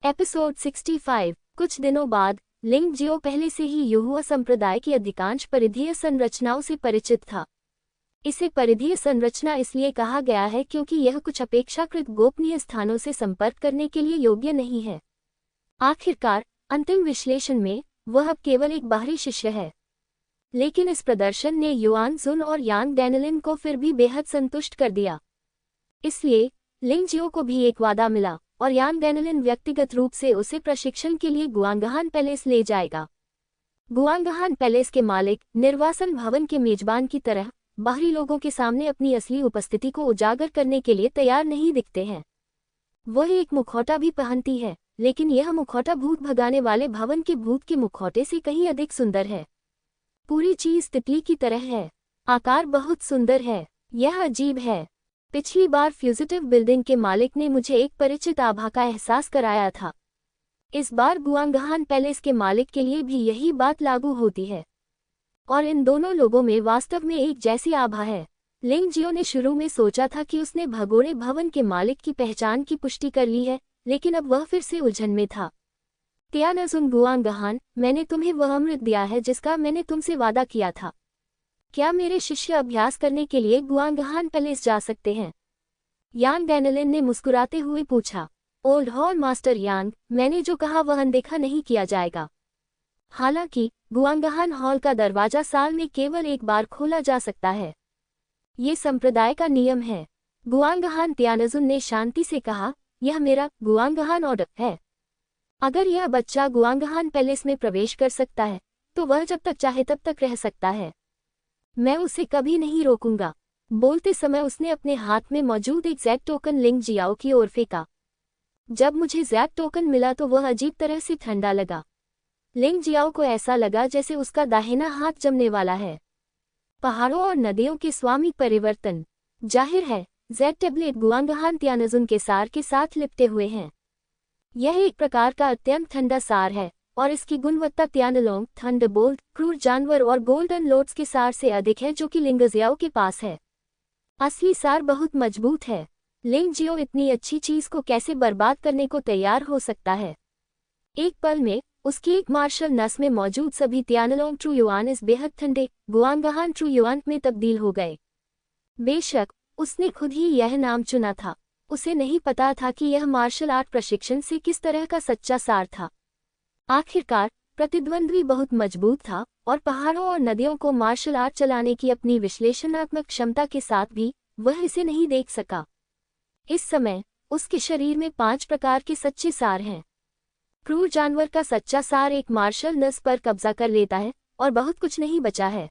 Episode 65। कुछ दिनों बाद लिंग जियो पहले से ही युहुआ संप्रदाय की अधिकांश परिधीय संरचनाओं से परिचित था। इसे परिधीय संरचना इसलिए कहा गया है क्योंकि यह कुछ अपेक्षाकृत गोपनीय स्थानों से संपर्क करने के लिए योग्य नहीं है। आखिरकार अंतिम विश्लेषण में वह अब केवल एक बाहरी शिष्य है, लेकिन इस प्रदर्शन ने युआन जुन और यांग डैनिलिन को फिर भी बेहद संतुष्ट कर दिया। इसलिए लिंग जियो को भी एक वादा मिला और यांग डैनिलिन व्यक्तिगत रूप से उसे प्रशिक्षण के लिए गुआंगहान पैलेस ले जाएगा। गुआंगहान पैलेस के मालिक निर्वासन भवन के मेजबान की तरह बाहरी लोगों के सामने अपनी असली उपस्थिति को उजागर करने के लिए तैयार नहीं दिखते हैं। वह एक मुखौटा भी पहनती है, लेकिन यह मुखौटा भूत भगाने वाले भवन के भूत के मुखौटे से कहीं अधिक सुंदर है। पूरी चीज तितली की तरह है। आकार बहुत सुंदर है। यह अजीब है। पिछली बार फ्यूजिटिव बिल्डिंग के मालिक ने मुझे एक परिचित आभा का एहसास कराया था। इस बार गुआंगहान पैलेस के मालिक के लिए भी यही बात लागू होती है, और इन दोनों लोगों में वास्तव में एक जैसी आभा है। लिंग जियो ने शुरू में सोचा था कि उसने भगोड़े भवन के मालिक की पहचान की पुष्टि कर ली है, लेकिन अब वह फिर से उलझन में था। त्यानजुन गुआंगहान, मैंने तुम्हें वह अमृत दिया है जिसका मैंने तुमसे वादा किया था। क्या मेरे शिष्य अभ्यास करने के लिए गुआंगहान पैलेस जा सकते हैं? यांग डैनिलिन ने मुस्कुराते हुए पूछा। ओल्ड हॉल मास्टर यांग, मैंने जो कहा वह अनदेखा नहीं किया जाएगा। हालांकि गुआंगहान हॉल का दरवाजा साल में केवल एक बार खोला जा सकता है। ये संप्रदाय का नियम है। गुआंगहान त्यानजुन ने शांति से कहा, यह मेरा गुआंगहान ऑर्डर है। अगर यह बच्चा गुआंगहान पैलेस में प्रवेश कर सकता है तो वह जब तक चाहे तब तक रह सकता है। मैं उसे कभी नहीं रोकूंगा। बोलते समय उसने अपने हाथ में मौजूद एक जैक टोकन लिंग जियाओ की ओर फेंका। जब मुझे जैक टोकन मिला तो वह अजीब तरह से ठंडा लगा। लिंग जियाओ को ऐसा लगा जैसे उसका दाहिना हाथ जमने वाला है। पहाड़ों और नदियों के स्वामी परिवर्तन। जाहिर है जैक टेबलेट गुआंगहान त्यानजुन के सार के साथ लिपटे हुए हैं। यह एक प्रकार का अत्यंत ठंडा सार है और इसकी गुणवत्ता त्यानलोंग, थंडरबोल्ट, क्रूर जानवर और गोल्डन लोट्स के सार से अधिक है जो कि लिंग जियाओ के पास है। असली सार बहुत मजबूत है। लिंग जियो इतनी अच्छी चीज को कैसे बर्बाद करने को तैयार हो सकता है? एक पल में उसकी एक मार्शल नस में मौजूद सभी त्यानलोंग ट्रू युआन इस बेहद ठंडे गुआंगहान ट्रू युआन में तब्दील हो गए। बेशक उसने खुद ही यह नाम चुना था। उसे नहीं पता था कि यह मार्शल आर्ट प्रशिक्षण से किस तरह का सच्चा सार था। आखिरकार प्रतिद्वंद्वी बहुत मजबूत था और पहाड़ों और नदियों को मार्शल आर्ट चलाने की अपनी विश्लेषणात्मक क्षमता के साथ भी वह इसे नहीं देख सका। इस समय उसके शरीर में 5 प्रकार के सच्चे सार हैं। क्रूर जानवर का सच्चा सार एक मार्शल नस पर कब्जा कर लेता है और बहुत कुछ नहीं बचा है।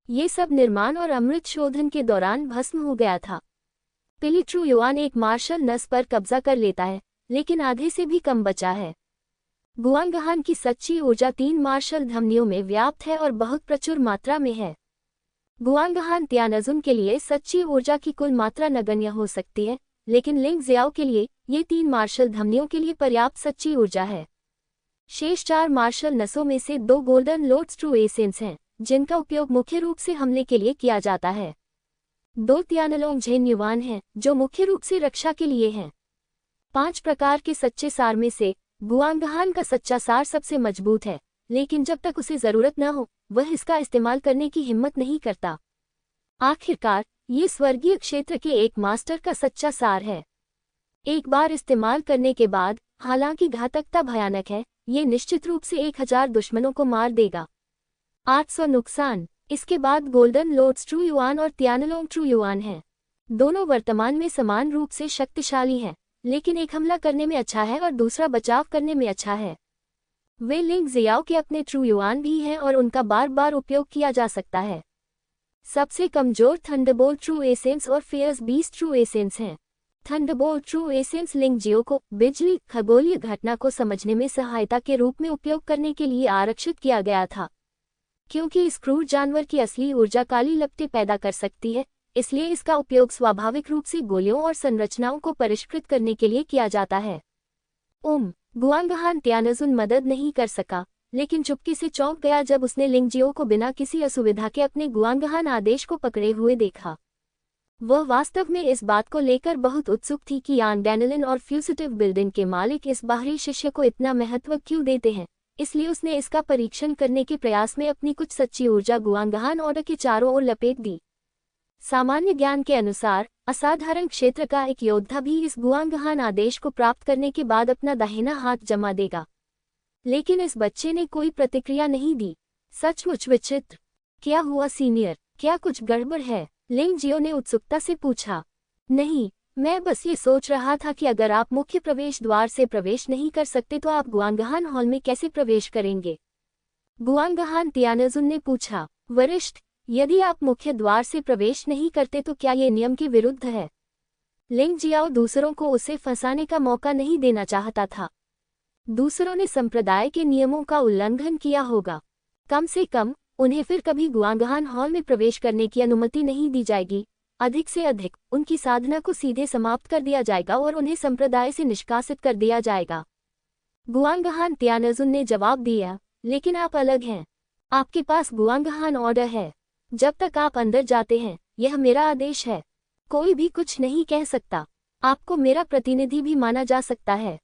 ये सब निर्माण और अमृत शोधन के दौरान भस्म हो गया था। पिली ट्रू युआन एक मार्शल नस पर कब्जा कर लेता है, लेकिन आधे से भी कम बचा है। गुआंगहान की सच्ची ऊर्जा 3 मार्शल धमनियों में व्याप्त है और बहुत प्रचुर मात्रा में है। गुआंगहान त्यानजुन के लिए सच्ची ऊर्जा की कुल मात्रा नगण्य हो सकती है, लेकिन लिंग जियाओ के लिए ये 3 मार्शल धमनियों के लिए पर्याप्त सच्ची ऊर्जा है। शेष 4 मार्शल नसों में से 2 गोल्डन लोट्स ट्रू एसेंस हैं, जिनका उपयोग मुख्य रूप से हमले के लिए किया जाता है। 2 त्यानलोंग झेन युआन हैं, जो मुख्य रूप से रक्षा के लिए हैं। 5 प्रकार के सच्चे सार में से गुआंगहान का सच्चा सार सबसे मजबूत है, लेकिन जब तक उसे जरूरत न हो वह इसका इस्तेमाल करने की हिम्मत नहीं करता। आखिरकार ये स्वर्गीय क्षेत्र के एक मास्टर का सच्चा सार है। एक बार इस्तेमाल करने के बाद, हालांकि घातकता भयानक है, ये निश्चित रूप से 1000 दुश्मनों को मार देगा। 800 नुकसान। इसके बाद गोल्डन लोट्स ट्रू युआन और त्यानलोंग ट्रू युआन हैं। दोनों वर्तमान में समान रूप से शक्तिशाली हैं, लेकिन एक हमला करने में अच्छा है और दूसरा बचाव करने में अच्छा है। वे लिंग जियाओ के अपने ट्रू युआन भी हैं और उनका बार बार उपयोग किया जा सकता है। सबसे कमजोर थंडरबोल्ट ट्रू एसेंस और फियर्स बीस्ट ट्रू एसेंस हैं। थंडरबोल्ट ट्रू एसेंस लिंग जियो को बिजली खगोलीय घटना को समझने में सहायता के रूप में उपयोग करने के लिए आरक्षित किया गया था। क्योंकि इस क्रूर जानवर की असली ऊर्जा काली लपटें पैदा कर सकती है, इसलिए इसका उपयोग स्वाभाविक रूप से गोलियों और संरचनाओं को परिष्कृत करने के लिए किया जाता है। गुआंगहान त्यानजुन मदद नहीं कर सका, लेकिन चुपके से चौंक गया जब उसने लिंग जियो को बिना किसी असुविधा के अपने गुआंगहान आदेश को पकड़े हुए देखा। वह वास्तव में इस बात को लेकर बहुत उत्सुक थी कि यान डैनिलन और फ्यूजिटिव बिल्डिंग के मालिक इस बाहरी शिष्य को इतना महत्व क्यों देते हैं। इसलिए उसने इसका परीक्षण करने के प्रयास में अपनी कुछ सच्ची ऊर्जा गुआंगहान ऑर्डर के चारों ओर लपेट दी। सामान्य ज्ञान के अनुसार असाधारण क्षेत्र का एक योद्धा भी इस गुआंगहान आदेश को प्राप्त करने के बाद अपना दाहिना हाथ जमा देगा, लेकिन इस बच्चे ने कोई प्रतिक्रिया नहीं दी। सचमुच विचित्र। क्या हुआ सीनियर, क्या कुछ गड़बड़ है? लिंग जियो ने उत्सुकता से पूछा। नहीं, मैं बस ये सोच रहा था कि अगर आप मुख्य प्रवेश द्वार से प्रवेश नहीं कर सकते तो आप गुआंगहान हॉल में कैसे प्रवेश करेंगे? गुआंगहान तियानजुन ने पूछा। वरिष्ठ, यदि आप मुख्य द्वार से प्रवेश नहीं करते तो क्या ये नियम के विरुद्ध है? लिंग जियाओ दूसरों को उसे फंसाने का मौका नहीं देना चाहता था। दूसरों ने संप्रदाय के नियमों का उल्लंघन किया होगा। कम से कम उन्हें फिर कभी गुआंगहान हॉल में प्रवेश करने की अनुमति नहीं दी जाएगी। अधिक से अधिक उनकी साधना को सीधे समाप्त कर दिया जाएगा और उन्हें संप्रदाय से निष्कासित कर दिया जाएगा। गुआंगहान तियानजुन ने जवाब दिया, लेकिन आप अलग हैं। आपके पास गुआंगहान ऑर्डर है। जब तक आप अंदर जाते हैं, यह मेरा आदेश है। कोई भी कुछ नहीं कह सकता। आपको मेरा प्रतिनिधि भी माना जा सकता है।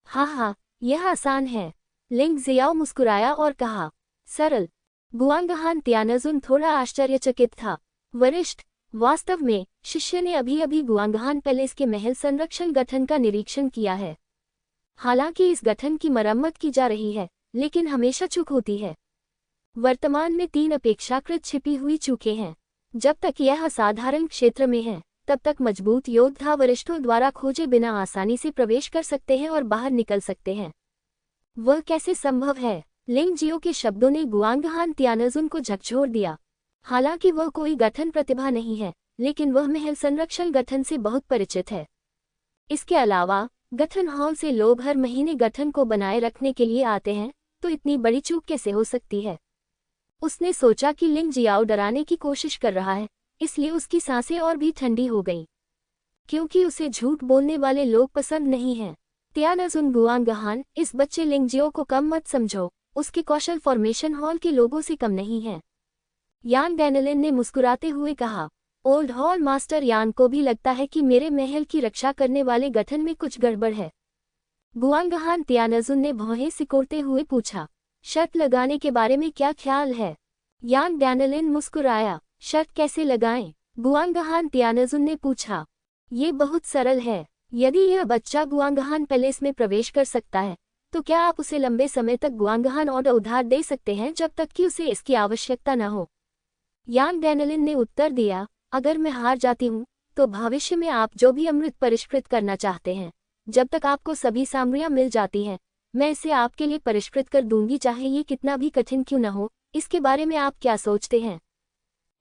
हाँ, यह आसान है। लिंग जियाओ मुस्कुराया और कहा, सरल। गुआंगहान तियानजुन थोड़ा आश्चर्यचकित था। वरिष्ठ, वास्तव में शिष्य ने अभी अभी गुआंगहान पैलेस के महल संरक्षण गठन का निरीक्षण किया है। हालांकि इस गठन की मरम्मत की जा रही है, लेकिन हमेशा चूक होती है। वर्तमान में 3 अपेक्षाकृत छिपी हुई चूकें हैं। जब तक यह असाधारण क्षेत्र में है, तब तक मजबूत योद्धा वरिष्ठों द्वारा खोजे बिना आसानी से प्रवेश कर सकते हैं और बाहर निकल सकते हैं। वह कैसे संभव है? लिंग जियो के शब्दों ने गुआंगहान तियानजुन को झकझोर दिया। हालांकि वह कोई गठन प्रतिभा नहीं है, लेकिन वह महल संरक्षण गठन से बहुत परिचित है। इसके अलावा गठन हॉल से लोग हर महीने गठन को बनाए रखने के लिए आते हैं, तो इतनी बड़ी चूक कैसे हो सकती है? उसने सोचा कि लिंग जियाओ डराने की कोशिश कर रहा है, इसलिए उसकी सांसें और भी ठंडी हो गईं। क्योंकि उसे झूठ बोलने वाले लोग पसंद नहीं हैं। तियानजुन गुआंगहान, इस बच्चे लिंग जियो को कम मत समझो। उसके कौशल फॉर्मेशन हॉल के लोगों से कम नहीं है। यान डैनिलन ने मुस्कुराते हुए कहा। ओल्ड हॉल मास्टर यान को भी लगता है कि मेरे महल की रक्षा करने वाले गठन में कुछ गड़बड़ है। गुआंगहान तियानजुन ने भौहें सिकोड़ते हुए पूछा। शर्त लगाने के बारे में क्या ख्याल है? यान डैनिलन मुस्कुराया। शर्त कैसे लगाएं? गुआंगहान तियानजुन ने पूछा। ये बहुत सरल है। यदि यह बच्चा गुआंगहान पैलेस में प्रवेश कर सकता है, तो क्या आप उसे लंबे समय तक गुआंगहान ऑर्डर उधार दे सकते हैं जब तक कि उसे इसकी आवश्यकता न हो? यान डैनिलन ने उत्तर दिया, अगर मैं हार जाती हूँ, तो भविष्य में आप जो भी अमृत परिष्कृत करना चाहते हैं, जब तक आपको सभी सामग्रियां मिल जाती हैं, मैं इसे आपके लिए परिष्कृत कर दूंगी, चाहे ये कितना भी कठिन क्यों न हो। इसके बारे में आप क्या सोचते हैं?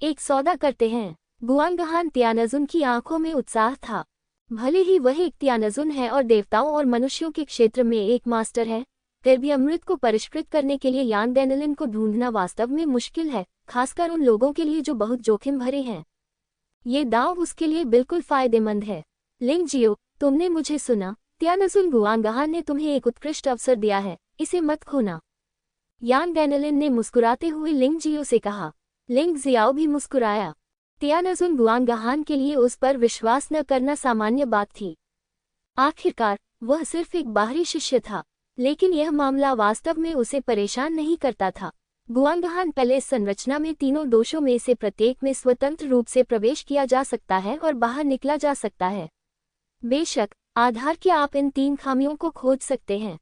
एक सौदा करते हैं। गुआंगहान तियानजुन की आंखों में उत्साह था। भले ही वह एक तियानजुन है और देवताओं और मनुष्यों के क्षेत्र में एक मास्टर है, फिर भी अमृत को परिष्कृत करने के लिए यान डैनिलन को ढूंढना वास्तव में मुश्किल है, खासकर उन लोगों के लिए जो बहुत जोखिम भरे हैं। ये दांव उसके लिए बिल्कुल फायदेमंद है। लिंग जियो, तुमने मुझे सुना। तियानजुन गुआंगहान ने तुम्हें एक उत्कृष्ट अवसर दिया है, इसे मत खोना। यान डैनिलन ने मुस्कुराते हुए लिंग जियो से कहा। लिंग जियाओ भी मुस्कुराया। तियानजुन गुआंगहान के लिए उस पर विश्वास न करना सामान्य बात थी। आखिरकार वह सिर्फ एक बाहरी शिष्य था, लेकिन यह मामला वास्तव में उसे परेशान नहीं करता था। गुआंगहान पैलेस संरचना में तीनों दोषों में से प्रत्येक में स्वतंत्र रूप से प्रवेश किया जा सकता है और बाहर निकला जा सकता है। बेशक आधार की आप इन 3 खामियों को खोज सकते हैं।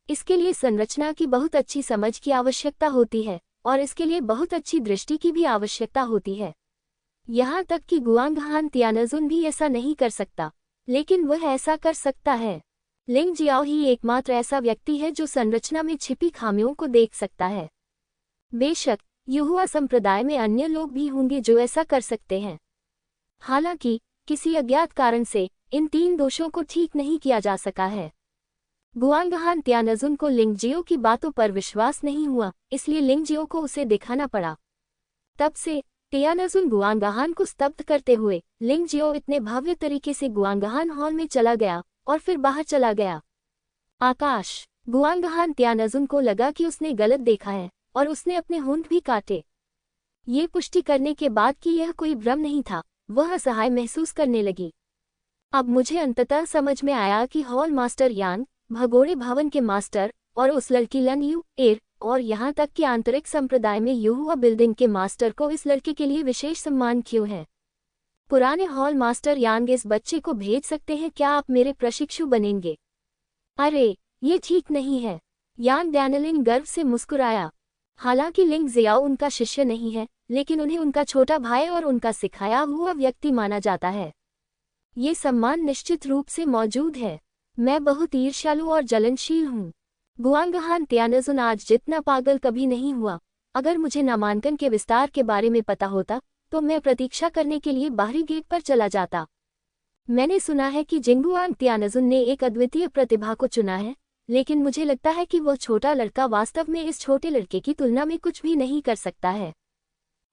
इसके लिए संरचना की बहुत अच्छी समझ की आवश्यकता होती है, और इसके लिए बहुत अच्छी दृष्टि की भी आवश्यकता होती है। यहाँ तक कि गुआंगहान तियानजुन भी ऐसा नहीं कर सकता, लेकिन वह ऐसा कर सकता है। लिंग जियाओ ही एकमात्र ऐसा व्यक्ति है जो संरचना में छिपी खामियों को देख सकता है। बेशक युहुआ संप्रदाय में अन्य लोग भी होंगे जो ऐसा कर सकते हैं। हालांकि किसी अज्ञात कारण से इन 3 दोषों को ठीक नहीं किया जा सका है। गुआंगहान तियानजुन को लिंग जियो की बातों पर विश्वास नहीं हुआ, इसलिए लिंग जियो को उसे दिखाना पड़ा। तब से तियानजुन गुआंगहान को स्तब्ध करते हुए लिंग जियो इतने भव्य तरीके से गुआंगहान हॉल में चला गया और फिर बाहर चला गया। आकाश। गुआंगहान तियानजुन को लगा कि उसने गलत देखा है और उसने अपने होंठ भी काटे। ये पुष्टि करने के बाद कि यह कोई भ्रम नहीं था, वह असहाय महसूस करने लगी। अब मुझे अंततः समझ में आया कि हॉल मास्टर यांग, भगोड़े भवन के मास्टर और उस लड़की लन यू एर और यहाँ तक कि आंतरिक संप्रदाय में युहुआ बिल्डिंग के मास्टर को इस लड़के के लिए विशेष सम्मान क्यों है। पुराने हॉल मास्टर यांग इस बच्चे को भेज सकते हैं, क्या आप मेरे प्रशिक्षु बनेंगे? अरे, ये ठीक नहीं है। यांग डैनलिन गर्व से मुस्कुराया। हालांकि लिंग जियाओ उनका शिष्य नहीं है, लेकिन उन्हें उनका छोटा भाई और उनका सिखाया हुआ व्यक्ति माना जाता है। ये सम्मान निश्चित रूप से मौजूद है। मैं बहुत ईर्ष्यालु और जलनशील हूँ। गुआंगहान त्यानजुन आज जितना पागल कभी नहीं हुआ। अगर मुझे नामांकन के विस्तार के बारे में पता होता तो मैं प्रतीक्षा करने के लिए बाहरी गेट पर चला जाता। मैंने सुना है कि जिंगुआंग त्यानजुन ने एक अद्वितीय प्रतिभा को चुना है, लेकिन मुझे लगता है कि वो छोटा लड़का वास्तव में इस छोटे लड़के की तुलना में कुछ भी नहीं कर सकता है।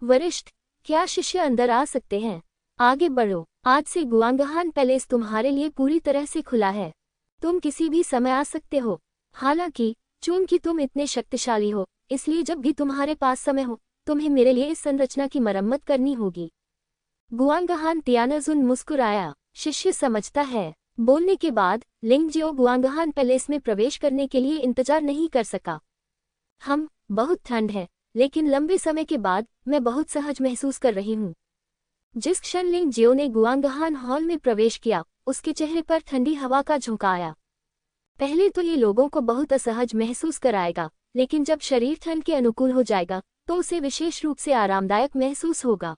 वरिष्ठ, क्या शिष्य अंदर आ सकते हैं? आगे बढ़ो। आज से गुआंगहान पैलेस तुम्हारे लिए पूरी तरह से खुला है। तुम किसी भी समय आ सकते हो। हालांकि चूंकि तुम इतने शक्तिशाली हो, इसलिए जब भी तुम्हारे पास समय हो तुम्हें मेरे लिए इस संरचना की मरम्मत करनी होगी। गुआंगहान त्यानजुन मुस्कुराया। शिष्य समझता है। बोलने के बाद लिंगजियो गुआंगहान पैलेस में प्रवेश करने के लिए इंतजार नहीं कर सका। बहुत ठंड है, लेकिन लंबे समय के बाद मैं बहुत सहज महसूस कर रही हूँ। जिस क्षण लिंगजियो ने गुआंगहान हॉल में प्रवेश किया, उसके चेहरे पर ठंडी हवा का झोंका आया। पहले तो ये लोगों को बहुत असहज महसूस कराएगा, लेकिन जब शरीर ठंड के अनुकूल हो जाएगा तो उसे विशेष रूप से आरामदायक महसूस होगा।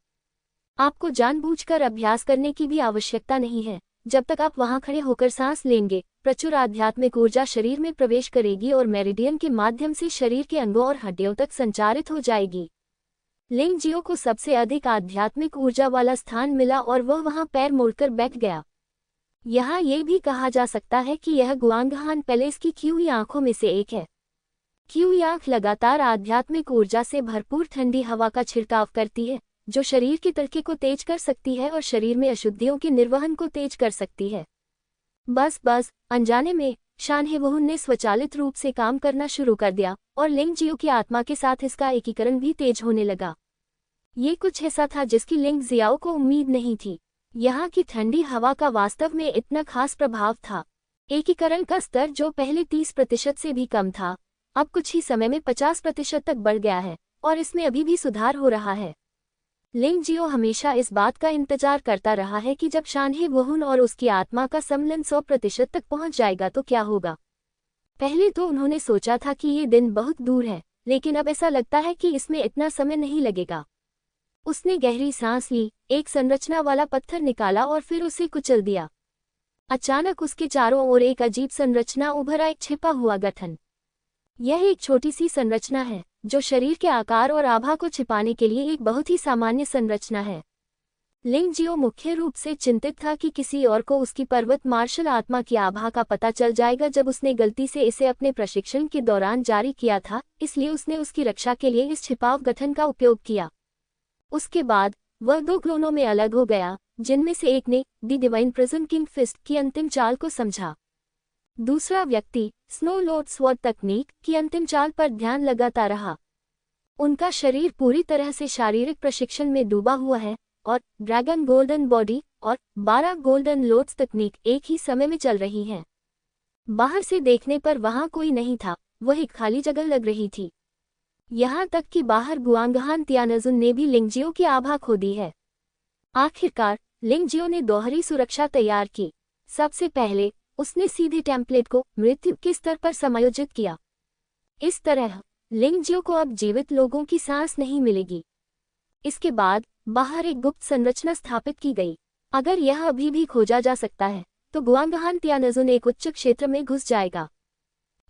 आपको जानबूझकर अभ्यास करने की भी आवश्यकता नहीं है। जब तक आप वहां खड़े होकर सांस लेंगे, प्रचुर आध्यात्मिक ऊर्जा शरीर में प्रवेश करेगी और मेरिडियन के माध्यम से शरीर के अंगों और हड्डियों तक संचारित हो जाएगी। लिंगजियो को सबसे अधिक आध्यात्मिक ऊर्जा वाला स्थान मिला और वह वहां पैर मोड़कर बैठ गया। यहाँ ये भी कहा जा सकता है कि यह गुआंगहान पैलेस की क्यूई आंखों में से एक है। क्यूई आंख लगातार आध्यात्मिक ऊर्जा से भरपूर ठंडी हवा का छिड़काव करती है, जो शरीर के तड़के को तेज कर सकती है और शरीर में अशुद्धियों के निर्वहन को तेज कर सकती है। बस अनजाने में शानहेवहुन ने स्वचालित रूप से काम करना शुरू कर दिया और लिंगजियो की आत्मा के साथ इसका एकीकरण भी तेज होने लगा। ये कुछ ऐसा था जिसकी लिंग जियाओ को उम्मीद नहीं थी। यहाँ की ठंडी हवा का वास्तव में इतना खास प्रभाव था। एकीकरण का स्तर जो पहले 30% से भी कम था, अब कुछ ही समय में 50% तक बढ़ गया है और इसमें अभी भी सुधार हो रहा है। लिंगजियो हमेशा इस बात का इंतजार करता रहा है कि जब शानहेवहुन और उसकी आत्मा का सम्मिलन 100% तक पहुंच जाएगा तो क्या होगा। पहले तो उन्होंने सोचा था कि ये दिन बहुत दूर है, लेकिन अब ऐसा लगता है कि इसमें इतना समय नहीं लगेगा। उसने गहरी सांस ली, एक संरचना वाला पत्थर निकाला और फिर उसे कुचल दिया। अचानक उसके चारों ओर एक अजीब संरचना उभरा, एक छिपा हुआ गठन। यह एक छोटी सी संरचना है जो शरीर के आकार और आभा को छिपाने के लिए एक बहुत ही सामान्य संरचना है। लिंगजियो मुख्य रूप से चिंतित था कि किसी और को उसकी पर्वत मार्शल आत्मा की आभा का पता चल जाएगा जब उसने गलती से इसे अपने प्रशिक्षण के दौरान जारी किया था, इसलिए उसने उसकी रक्षा के लिए इस छिपाव गठन का उपयोग किया। उसके बाद वह 2 क्लोनों में अलग हो गया, जिनमें से एक ने the divine prison king fist की अंतिम चाल को समझा। दूसरा व्यक्ति स्नो लॉर्ड स्वॉर्ड तकनीक की अंतिम चाल पर ध्यान लगाता रहा। उनका शरीर पूरी तरह से शारीरिक प्रशिक्षण में डूबा हुआ है और ड्रैगन गोल्डन बॉडी और 12 गोल्डन लोड्स तकनीक एक ही समय में चल रही हैं। बाहर से देखने पर वहां कोई नहीं था, वह एक खाली जगह लग रही थी। यहाँ तक कि बाहर गुआंगहान त्यानजुन ने भी लिंगजियो की आभा खो दी है। आखिरकार लिंगजियो ने दोहरी सुरक्षा तैयार की। सबसे पहले उसने सीधे टेम्पलेट को मृत्यु के स्तर पर समायोजित किया। इस तरह लिंगजियो को अब जीवित लोगों की सांस नहीं मिलेगी। इसके बाद बाहर एक गुप्त संरचना स्थापित की गई। अगर यह अभी भी खोजा जा सकता है तो गुआंगहान त्यानजुन एक उच्च क्षेत्र में घुस जाएगा।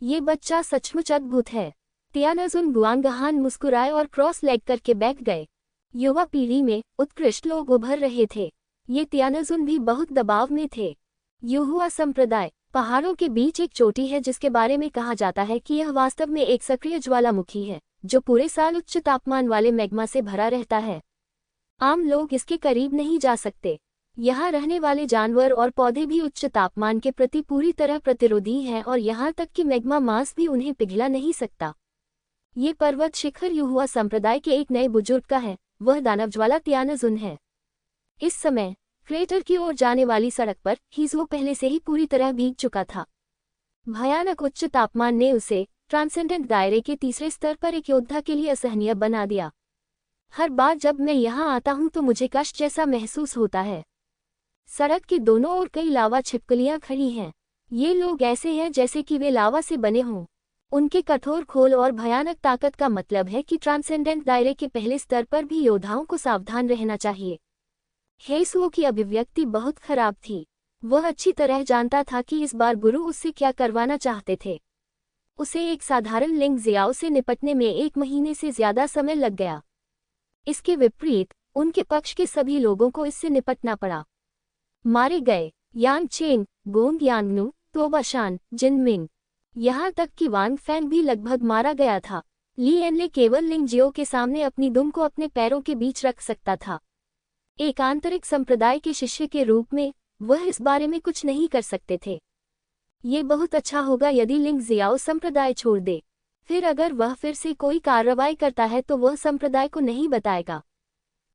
ये बच्चा सचमुच अद्भुत है। त्यानजुन गुआंगहान मुस्कुराए और क्रॉस लेग करके बैठ गए। युवा पीढ़ी में उत्कृष्ट लोग उभर रहे थे। ये त्यानजुन भी बहुत दबाव में थे। युहुआ संप्रदाय पहाड़ों के बीच एक चोटी है जिसके बारे में कहा जाता है कि यह वास्तव में एक सक्रिय ज्वालामुखी है जो पूरे साल उच्च तापमान वाले मैग्मा से भरा रहता है। आम लोग इसके करीब नहीं जा सकते। यहाँ रहने वाले जानवर और पौधे भी उच्च तापमान के प्रति पूरी तरह प्रतिरोधी हैं और यहाँ तक कि मैग्मा मांस भी उन्हें पिघला नहीं सकता। ये पर्वत शिखर युहुआ संप्रदाय के एक नए बुजुर्ग का है, वह दानव ज्वाला त्यानजुन है। इस समय क्रेटर की ओर जाने वाली सड़क पर हीज़ो पहले से ही पूरी तरह भीग चुका था। भयानक उच्च तापमान ने उसे ट्रांसेंडेंट दायरे के तीसरे स्तर पर एक योद्धा के लिए असहनीय बना दिया। हर बार जब मैं यहाँ आता हूँ तो मुझे कष्ट जैसा महसूस होता है। सड़क के दोनों ओर कई लावा छिपकलियाँ खड़ी हैं। ये लोग ऐसे हैं जैसे कि वे लावा से बने हों। उनके कठोर खोल और भयानक ताकत का मतलब है कि ट्रांसेंडेंट दायरे के पहले स्तर पर भी योद्धाओं को सावधान रहना चाहिए। हेइसुओ की अभिव्यक्ति बहुत खराब थी। वह अच्छी तरह जानता था कि इस बार गुरु उससे क्या करवाना चाहते थे। उसे एक साधारण लिंग जियाओ से निपटने में 1 महीने से ज्यादा समय लग गया। इसके विपरीत उनके पक्ष के सभी लोगों को इससे निपटना पड़ा। मारे गए यांग चेंग, गोंग यांगनू, तोबाशान, जिनमिंग, यहाँ तक कि वांग फैंग भी लगभग मारा गया था। ली एनले केवल लिंग जियो के सामने अपनी दुम को अपने पैरों के बीच रख सकता था। एक आंतरिक संप्रदाय के शिष्य के रूप में वह इस बारे में कुछ नहीं कर सकते थे। ये बहुत अच्छा होगा यदि लिंग जियाओ संप्रदाय छोड़ दे। फिर अगर वह फिर से कोई कार्रवाई करता है तो वह संप्रदाय को नहीं बताएगा।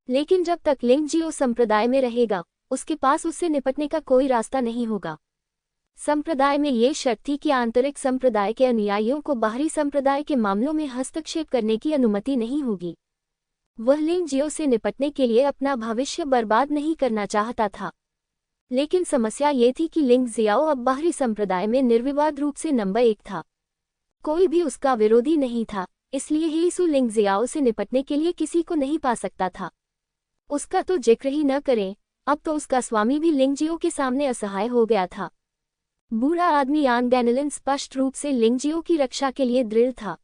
लेकिन जब तक लिंग जियो संप्रदाय में रहेगा उसके पास उससे निपटने का कोई रास्ता नहीं होगा। संप्रदाय में ये शर्त थी कि आंतरिक संप्रदाय के अनुयायियों को बाहरी संप्रदाय के मामलों में हस्तक्षेप करने की अनुमति नहीं होगी। वह लिंग जियो से निपटने के लिए अपना भविष्य बर्बाद नहीं करना चाहता था। लेकिन समस्या ये थी कि लिंग जियाओ अब बाहरी संप्रदाय में निर्विवाद रूप से नंबर 1 था। कोई भी उसका विरोधी नहीं था, इसलिए हेइसु लिंग जियाओ से निपटने के लिए किसी को नहीं पा सकता था। उसका तो जिक्र ही न करें, अब तो उसका स्वामी भी लिंग जियो के सामने असहाय हो गया था। बूढ़ा आदमी यांग डैनलिन स्पष्ट रूप से लिंग जियो की रक्षा के लिए दृढ़ था।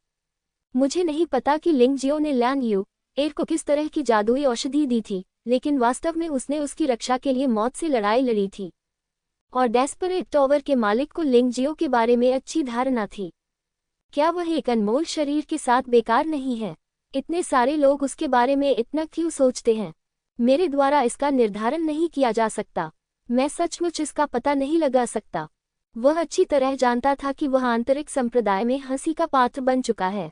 मुझे नहीं पता कि लिंग जियो ने लैंग यू एर को किस तरह की जादुई औषधि दी थी, लेकिन वास्तव में उसने उसकी रक्षा के लिए मौत से लड़ाई लड़ी थी। और डेस्परेट टॉवर के मालिक को लिंग जियो के बारे में अच्छी धारणा थी। क्या वह एक अनमोल शरीर के साथ बेकार नहीं है? इतने सारे लोग उसके बारे में इतना क्यों सोचते हैं? मेरे द्वारा इसका निर्धारण नहीं किया जा सकता। मैं सचमुच इसका पता नहीं लगा सकता। वह अच्छी तरह जानता था कि वह आंतरिक संप्रदाय में हंसी का पात्र बन चुका है।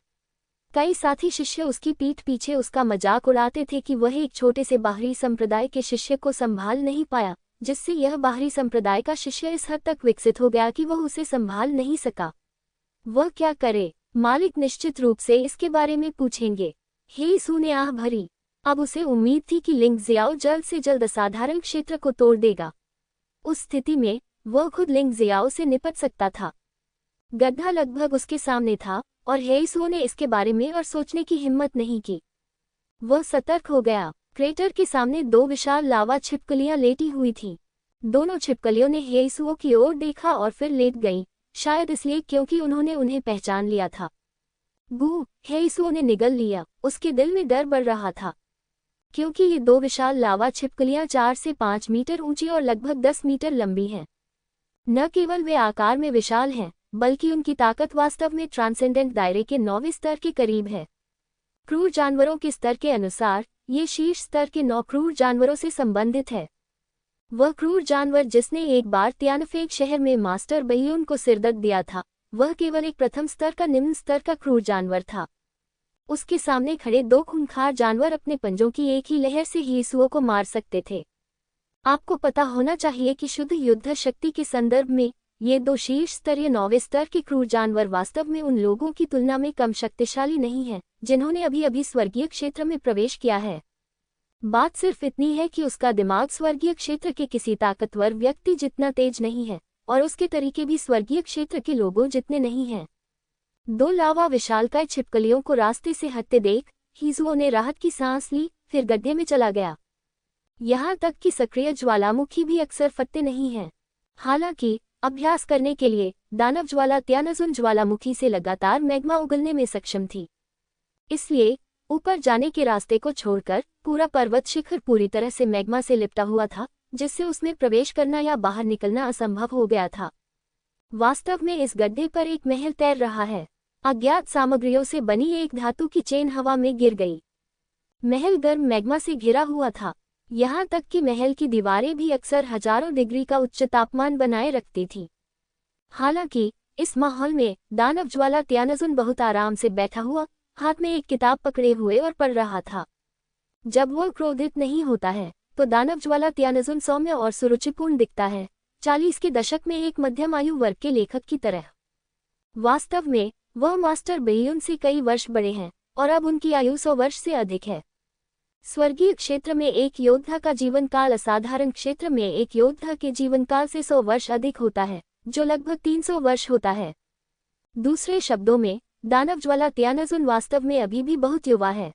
कई साथी शिष्य उसकी पीठ पीछे उसका मजाक उड़ाते थे कि वह एक छोटे से बाहरी संप्रदाय के शिष्य को संभाल नहीं पाया, जिससे यह बाहरी संप्रदाय का शिष्य इस हद तक विकसित हो गया कि वह उसे संभाल नहीं सका। वह क्या करे? मालिक निश्चित रूप से इसके बारे में पूछेंगे। हेइसु ने आह भरी। अब उसे उम्मीद थी कि लिंग जियाओ जल्द से जल्द असाधारण क्षेत्र को तोड़ देगा। उस स्थिति में वह खुद लिंग जियाओ से निपट सकता था। गड्ढा लगभग उसके सामने था और हेइसु ने इसके बारे में और सोचने की हिम्मत नहीं की। वह सतर्क हो गया। क्रेटर के सामने 2 विशाल लावा छिपकलियां लेटी हुई थीं। दोनों छिपकलियों ने हेइसु की ओर देखा और फिर लेट गईं, शायद इसलिए क्योंकि उन्होंने उन्हें पहचान लिया था। गू, हेइसु ने निगल लिया। उसके दिल में डर बढ़ रहा था, क्योंकि ये 2 विशाल लावा छिपकलियां 4 से 5 मीटर ऊंची और लगभग 10 मीटर लंबी हैं। न केवल वे आकार में विशाल हैं, बल्कि उनकी ताकत वास्तव में ट्रांसेंडेंट दायरे के 9वें स्तर के करीब है। क्रूर जानवरों के स्तर के अनुसार ये शीर्ष स्तर के 9 क्रूर जानवरों से संबंधित है। वह क्रूर जानवर जिसने एक बार तियानफेंग शहर में मास्टर बहियुन को सिरदर्द दिया था, वह केवल एक प्रथम स्तर का निम्न स्तर का क्रूर जानवर था। उसके सामने खड़े 2 खूंखार जानवर अपने पंजों की एक ही लहर से हेइसु को मार सकते थे। आपको पता होना चाहिए कि शुद्ध युद्ध शक्ति के संदर्भ में ये 2 शीर्ष स्तरीय 9वें स्तर के क्रूर जानवर वास्तव में उन लोगों की तुलना में कम शक्तिशाली नहीं हैं, जिन्होंने अभी स्वर्गीय क्षेत्र में प्रवेश किया है। बात सिर्फ इतनी है कि उसका दिमाग स्वर्गीय क्षेत्र के किसी ताकतवर व्यक्ति जितना तेज नहीं है, और उसके तरीके भी स्वर्गीय क्षेत्र के लोगों जितने नहीं हैं। 2 लावा विशालकाय छिपकलियों को रास्ते से हटते देख हेइसु ने राहत की सांस ली, फिर गड्ढे में चला गया। यहाँ तक कि सक्रिय ज्वालामुखी भी अक्सर फटते नहीं हैं। हालांकि अभ्यास करने के लिए दानव ज्वाला त्यानजुन ज्वालामुखी से लगातार मैग्मा उगलने में सक्षम थी। इसलिए ऊपर जाने के रास्ते को छोड़कर पूरा पर्वत शिखर पूरी तरह से मैग्मा से लिपटा हुआ था, जिससे उसमें प्रवेश करना या बाहर निकलना असंभव हो गया था। वास्तव में इस गड्ढे पर एक महल तैर रहा है। अज्ञात सामग्रियों से बनी एक धातु की चेन हवा में गिर गई। महल गर्म मैग्मा से घिरा हुआ था, यहाँ तक कि महल की दीवारें भी अक्सर हजारों डिग्री का उच्च तापमान बनाए रखती थीं। हालांकि इस माहौल में दानव ज्वाला त्यानजुन बहुत आराम से बैठा हुआ, हाथ में एक किताब पकड़े हुए और पढ़ रहा था। जब वह क्रोधित नहीं होता है, तो दानव ज्वाला त्यानजुन सौम्य और सुरुचिपूर्ण दिखता है, 40 के दशक में एक मध्यम आयु वर्ग के लेखक की तरह। वास्तव में वह मास्टर बेयुन से कई वर्ष बड़े हैं और अब उनकी आयु 100 वर्ष से अधिक है। स्वर्गीय क्षेत्र में एक योद्धा का जीवन काल असाधारण क्षेत्र में एक योद्धा के जीवन काल से 100 वर्ष अधिक होता है, जो लगभग 300 वर्ष होता है। दूसरे शब्दों में, दानव ज्वाला त्यानजुन वास्तव में अभी भी बहुत युवा है।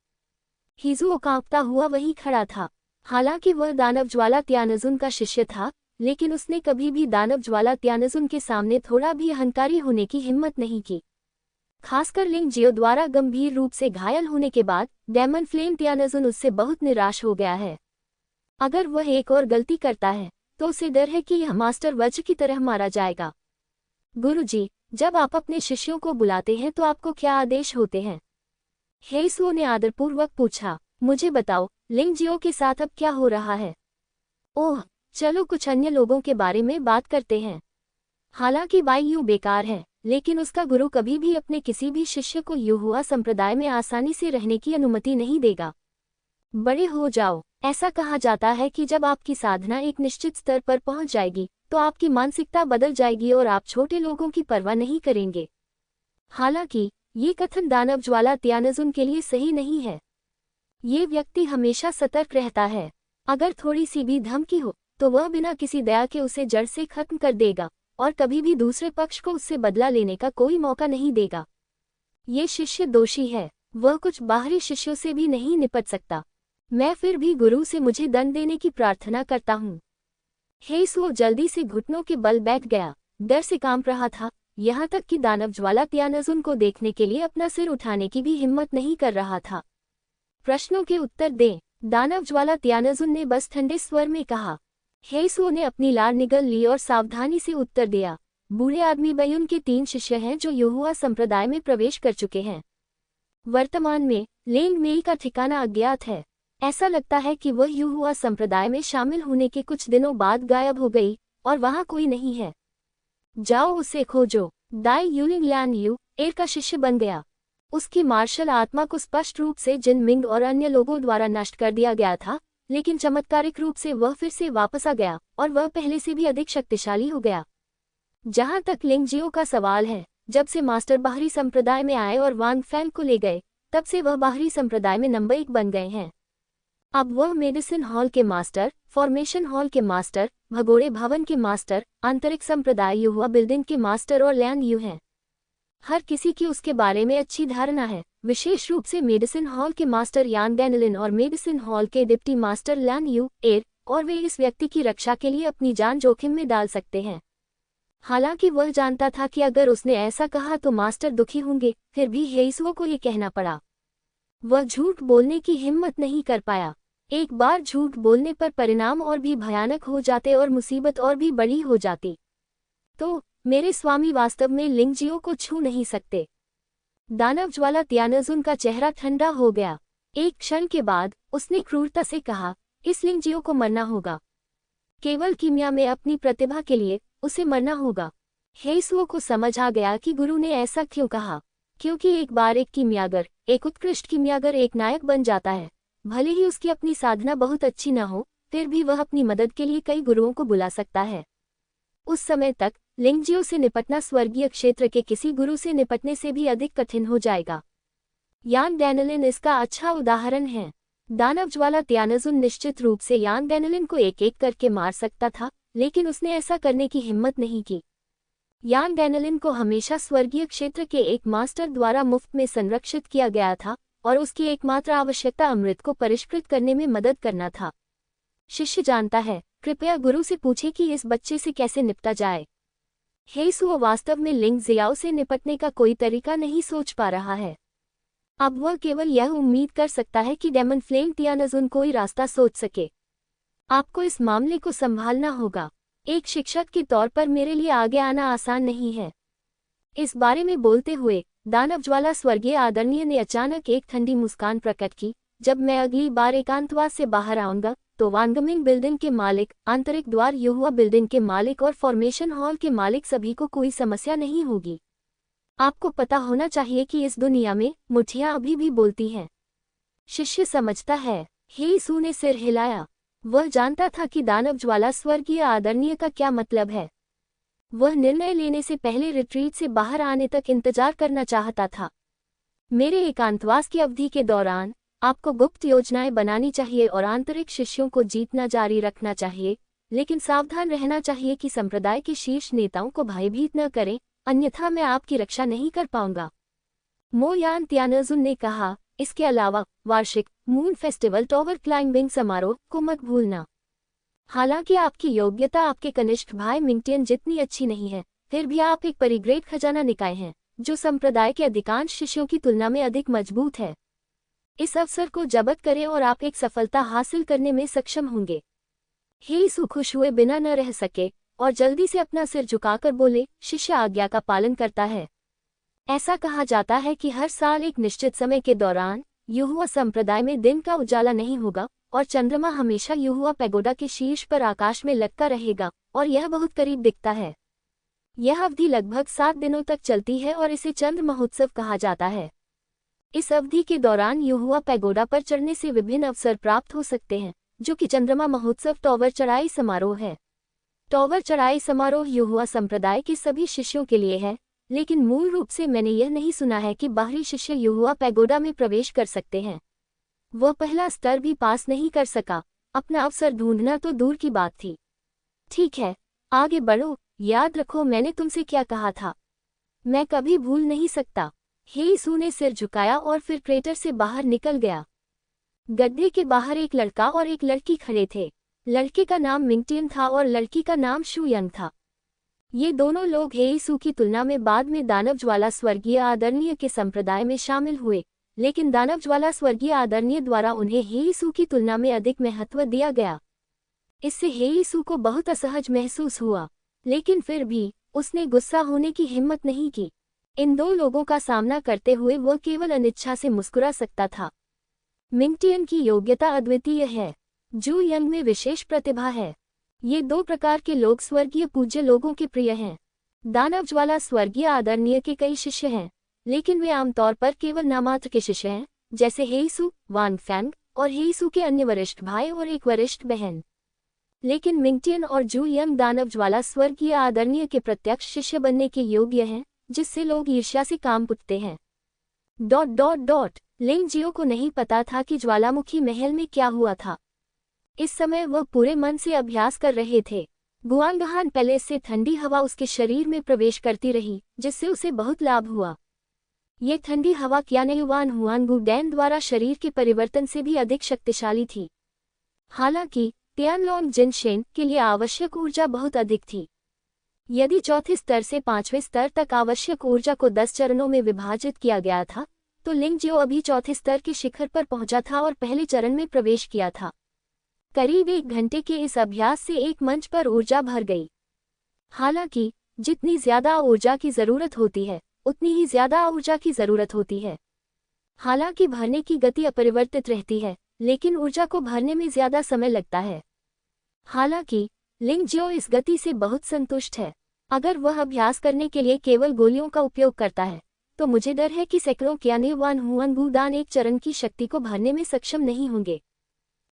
हिजुओ कांपता हुआ वहीं खड़ा था। हालांकि वह दानव ज्वाला त्यानजुन का शिष्य था, लेकिन उसने कभी भी दानव ज्वाला त्यानजुन के सामने थोड़ा भी अहंकारी होने की हिम्मत नहीं की। खासकर लिंग जियो द्वारा गंभीर रूप से घायल होने के बाद डेमन फ्लेम त्यानजुन उससे बहुत निराश हो गया है। अगर वह एक और गलती करता है तो उसे डर है कि यह मास्टर वज्र की तरह मारा जाएगा। गुरुजी, जब आप अपने शिष्यों को बुलाते हैं तो आपको क्या आदेश होते हैं? हेइसुओ ने आदरपूर्वक पूछा। मुझे बताओ, लिंग जियो के साथ अब क्या हो रहा है? ओह, चलो कुछ अन्य लोगों के बारे में बात करते हैं। हालांकि बाई यू बेकार है, लेकिन उसका गुरु कभी भी अपने किसी भी शिष्य को युहुआ संप्रदाय में आसानी से रहने की अनुमति नहीं देगा। बड़े हो जाओ। ऐसा कहा जाता है कि जब आपकी साधना एक निश्चित स्तर पर पहुंच जाएगी तो आपकी मानसिकता बदल जाएगी और आप छोटे लोगों की परवाह नहीं करेंगे। हालांकि ये कथन दानव ज्वाला त्यानजुन के लिए सही नहीं है। ये व्यक्ति हमेशा सतर्क रहता है। अगर थोड़ी सी भी धमकी हो तो वह बिना किसी दया के उसे जड़ से खत्म कर देगा और कभी भी दूसरे पक्ष को उससे बदला लेने का कोई मौका नहीं देगा। ये शिष्य दोषी है, वह कुछ बाहरी शिष्यों से भी नहीं निपट सकता। मैं फिर भी गुरु से मुझे दंड देने की प्रार्थना करता हूँ। हेइसुओ जल्दी से घुटनों के बल बैठ गया, डर से कांप रहा था, यहाँ तक कि दानव ज्वाला त्यानजुन को देखने के लिए अपना सिर उठाने की भी हिम्मत नहीं कर रहा था। प्रश्नों के उत्तर दें, दानव ज्वाला त्यानजुन ने बस ठंडे स्वर में कहा। हेइसुओ ने अपनी लार निगल ली और सावधानी से उत्तर दिया। बूढ़े आदमी बेयुन के 3 शिष्य हैं जो युहुआ संप्रदाय में प्रवेश कर चुके हैं। वर्तमान में लेंग मेई का ठिकाना अज्ञात है। ऐसा लगता है कि वह युहुआ संप्रदाय में शामिल होने के कुछ दिनों बाद गायब हो गई और वहां कोई नहीं है। जाओ उसे खोजो। दाई यूलिंग लैन यू एर का शिष्य बन गया। उसकी मार्शल आत्मा को स्पष्ट रूप से जिन मिंग और अन्य लोगों द्वारा नष्ट कर दिया गया था, लेकिन चमत्कारिक रूप से वह फिर से वापस आ गया और वह पहले से भी अधिक शक्तिशाली हो गया। जहां तक लिंग जियो का सवाल है, जब से मास्टर बाहरी संप्रदाय में आए और वांग फैंग को ले गए, तब से वह बाहरी संप्रदाय में नंबर 1 बन गए हैं। अब वह मेडिसिन हॉल के मास्टर, फॉर्मेशन हॉल के मास्टर, भगोड़े भवन के मास्टर, आंतरिक संप्रदाय युहुआ बिल्डिंग के मास्टर और लैन यू हैं। हर किसी की उसके बारे में अच्छी धारणा है, विशेष रूप से मेडिसिन हॉल के मास्टर यान डैनलिन और मेडिसिन हॉल के डिप्टी मास्टर लैन यू एर, और वे इस व्यक्ति की रक्षा के लिए अपनी जान जोखिम में डाल सकते हैं। हालांकि वह जानता था कि अगर उसने ऐसा कहा तो मास्टर दुखी होंगे, फिर भी हेइसुओ को ये कहना पड़ा। वह झूठ बोलने की हिम्मत नहीं कर पाया। एक बार झूठ बोलने पर परिणाम और भी भयानक हो जाते और मुसीबत और भी बड़ी हो जाती। तो मेरे स्वामी वास्तव में लिंग जियो को छू नहीं सकते। दानव ज्वाला त्यानजुन का चेहरा ठंडा हो गया। एक क्षण के बाद उसने क्रूरता से कहा, इस लिंग जियो को मरना होगा। केवल कीमिया में अपनी प्रतिभा के लिए उसे मरना होगा। हेइसुओ को समझ आ गया कि गुरु ने ऐसा क्यों कहा, क्योंकि एक बार एक कीमियागर, एक उत्कृष्ट कीमियागर एक नायक बन जाता है, भले ही उसकी अपनी साधना बहुत अच्छी न हो, फिर भी वह अपनी मदद के लिए कई गुरुओं को बुला सकता है। उस समय तक लिंग जियो से निपटना स्वर्गीय क्षेत्र के किसी गुरु से निपटने से भी अधिक कठिन हो जाएगा। यान डैनलिन इसका अच्छा उदाहरण है। दानव ज्वाला त्यानजुन निश्चित रूप से यान डैनलिन को एक एक करके मार सकता था, लेकिन उसने ऐसा करने की हिम्मत नहीं की। यान डैनलिन को हमेशा स्वर्गीय क्षेत्र के एक मास्टर द्वारा मुफ्त में संरक्षित किया गया था और उसकी एकमात्र आवश्यकता अमृत को परिष्कृत करने में मदद करना था। शिष्य जानता है, कृपया गुरु से पूछे कि इस बच्चे से कैसे निपटा जाए। हेइसुओ वास्तव में लिंग जियाओ से निपटने का कोई तरीका नहीं सोच पा रहा है। अब वह केवल यह उम्मीद कर सकता है कि डेमन फ्लेम त्यानजुन कोई रास्ता सोच सके। आपको इस मामले को संभालना होगा। एक शिक्षक के तौर पर मेरे लिए आगे आना आसान नहीं है। इस बारे में बोलते हुए दानव ज्वाला स्वर्गीय आदरणीय ने अचानक एक ठंडी मुस्कान प्रकट की। जब मैं अगली बार एकांतवास से बाहर आऊंगा तो वांगमिंग बिल्डिंग के मालिक, आंतरिक द्वार युहुआ बिल्डिंग के मालिक और फॉर्मेशन हॉल के मालिक सभी को कोई समस्या नहीं होगी। आपको पता होना चाहिए कि इस दुनिया में मुठियां अभी भी बोलती हैं। शिष्य समझता है। हेइसुओ ने सिर हिलाया। वह जानता था कि दानव ज्वाला स्वर्गीय आदरणीय का क्या मतलब है। वह निर्णय लेने से पहले रिट्रीट से बाहर आने तक इंतजार करना चाहता था। मेरे एकांतवास की अवधि के दौरान आपको गुप्त योजनाएं बनानी चाहिए और आंतरिक शिष्यों को जीतना जारी रखना चाहिए, लेकिन सावधान रहना चाहिए कि संप्रदाय के शीर्ष नेताओं को भयभीत न करें, अन्यथा मैं आपकी रक्षा नहीं कर पाऊंगा। मो यान त्यानजुन ने कहा। इसके अलावा वार्षिक मून फेस्टिवल टॉवर क्लाइंबिंग समारोह को मत भूलना। हालांकि आपकी योग्यता आपके कनिष्ठ भाई मिंगटियन जितनी अच्छी नहीं है, फिर भी आप एक परिग्रेड खजाना निकाय हैं, जो संप्रदाय के अधिकांश शिष्यों की तुलना में अधिक मजबूत है। इस अवसर को जब्त करें और आप एक सफलता हासिल करने में सक्षम होंगे। हेईसू खुश हुए बिना न रह सके और जल्दी से अपना सिर झुकाकर बोले, शिष्य आज्ञा का पालन करता है। ऐसा कहा जाता है कि हर साल एक निश्चित समय के दौरान युहुआ संप्रदाय में दिन का उजाला नहीं होगा और चंद्रमा हमेशा युहुआ पैगोडा के शीर्ष पर आकाश में लटका रहेगा और यह बहुत करीब दिखता है। यह अवधि लगभग 7 दिनों तक चलती है और इसे चंद्र महोत्सव कहा जाता है। इस अवधि के दौरान युहुआ पैगोडा पर चढ़ने से विभिन्न अवसर प्राप्त हो सकते हैं, जो कि चंद्रमा महोत्सव टॉवर चढ़ाई समारोह है। टॉवर चढ़ाई समारोह युहुआ संप्रदाय के सभी शिष्यों के लिए है, लेकिन मूल रूप से मैंने यह नहीं सुना है कि बाहरी शिष्य युहुआ पैगोडा में प्रवेश कर सकते हैं। वह पहला स्तर भी पास नहीं कर सका। अपना अवसर ढूंढना तो दूर की बात थी। ठीक है, आगे बढ़ो। याद रखो मैंने तुमसे क्या कहा था। मैं कभी भूल नहीं सकता। हेईसू ने सिर झुकाया और फिर क्रेटर से बाहर निकल गया। गड्ढे के बाहर एक लड़का और एक लड़की खड़े थे। लड़के का नाम मिंगटियन था और लड़की का नाम शू यंग था। ये दोनों लोग हेईसू की तुलना में बाद में दानव ज्वाला स्वर्गीय आदरणीय के संप्रदाय में शामिल हुए, लेकिन दानव ज्वाला स्वर्गीय आदरणीय द्वारा उन्हें हेईसू की तुलना में अधिक महत्व दिया गया। इससे हेईसू को बहुत असहज महसूस हुआ, लेकिन फिर भी उसने गुस्सा होने की हिम्मत नहीं की। इन दो लोगों का सामना करते हुए वह केवल अनिच्छा से मुस्कुरा सकता था। मिंगटियन की योग्यता अद्वितीय है। जू यंग में विशेष प्रतिभा है। ये दो प्रकार के लोग स्वर्गीय पूज्य लोगों के प्रिय हैं। दानव ज्वाला स्वर्गीय आदरणीय के कई शिष्य हैं, लेकिन वे आमतौर पर केवल नामात्र के शिष्य हैं, जैसे हेईसू, वांग फैंग और हेईसू के अन्य वरिष्ठ भाई और एक वरिष्ठ बहन। लेकिन मिंगटियन और जू यंग दानव ज्वाला स्वर्गीय आदरणीय के प्रत्यक्ष शिष्य बनने के योग्य हैं, जिससे लोग ईर्ष्या से काम पुटते हैं। ... लिंग जियो को नहीं पता था कि ज्वालामुखी महल में क्या हुआ था। इस समय वह पूरे मन से अभ्यास कर रहे थे। गुआंगहान पैलेस से ठंडी हवा उसके शरीर में प्रवेश करती रही, जिससे उसे बहुत लाभ हुआ। ये ठंडी हवा क्यानेयुआन हुआनगु डैन द्वारा शरीर के परिवर्तन से भी अधिक शक्तिशाली थी। हालांकि तियानलोंग जिनशेन के लिए आवश्यक ऊर्जा बहुत अधिक थी। यदि चौथे स्तर से 5वें स्तर तक आवश्यक ऊर्जा को 10 चरणों में विभाजित किया गया था, तो लिंग जियो अभी चौथे स्तर के शिखर पर पहुंचा था और पहले चरण में प्रवेश किया था। करीब 1 घंटे के इस अभ्यास से एक मंच पर ऊर्जा भर गई। हालांकि जितनी ज्यादा ऊर्जा की जरूरत होती है, उतनी ही ज्यादा ऊर्जा की जरूरत होती है। हालांकि भरने की गति अपरिवर्तित रहती है, लेकिन ऊर्जा को भरने में ज्यादा समय लगता है। हालांकि लिंग जियो इस गति से बहुत संतुष्ट है। अगर वह अभ्यास करने के लिए केवल गोलियों का उपयोग करता है, तो मुझे डर है कि सैकड़ों क्यानेयुआन हुआनगु दान एक चरण की शक्ति को भरने में सक्षम नहीं होंगे।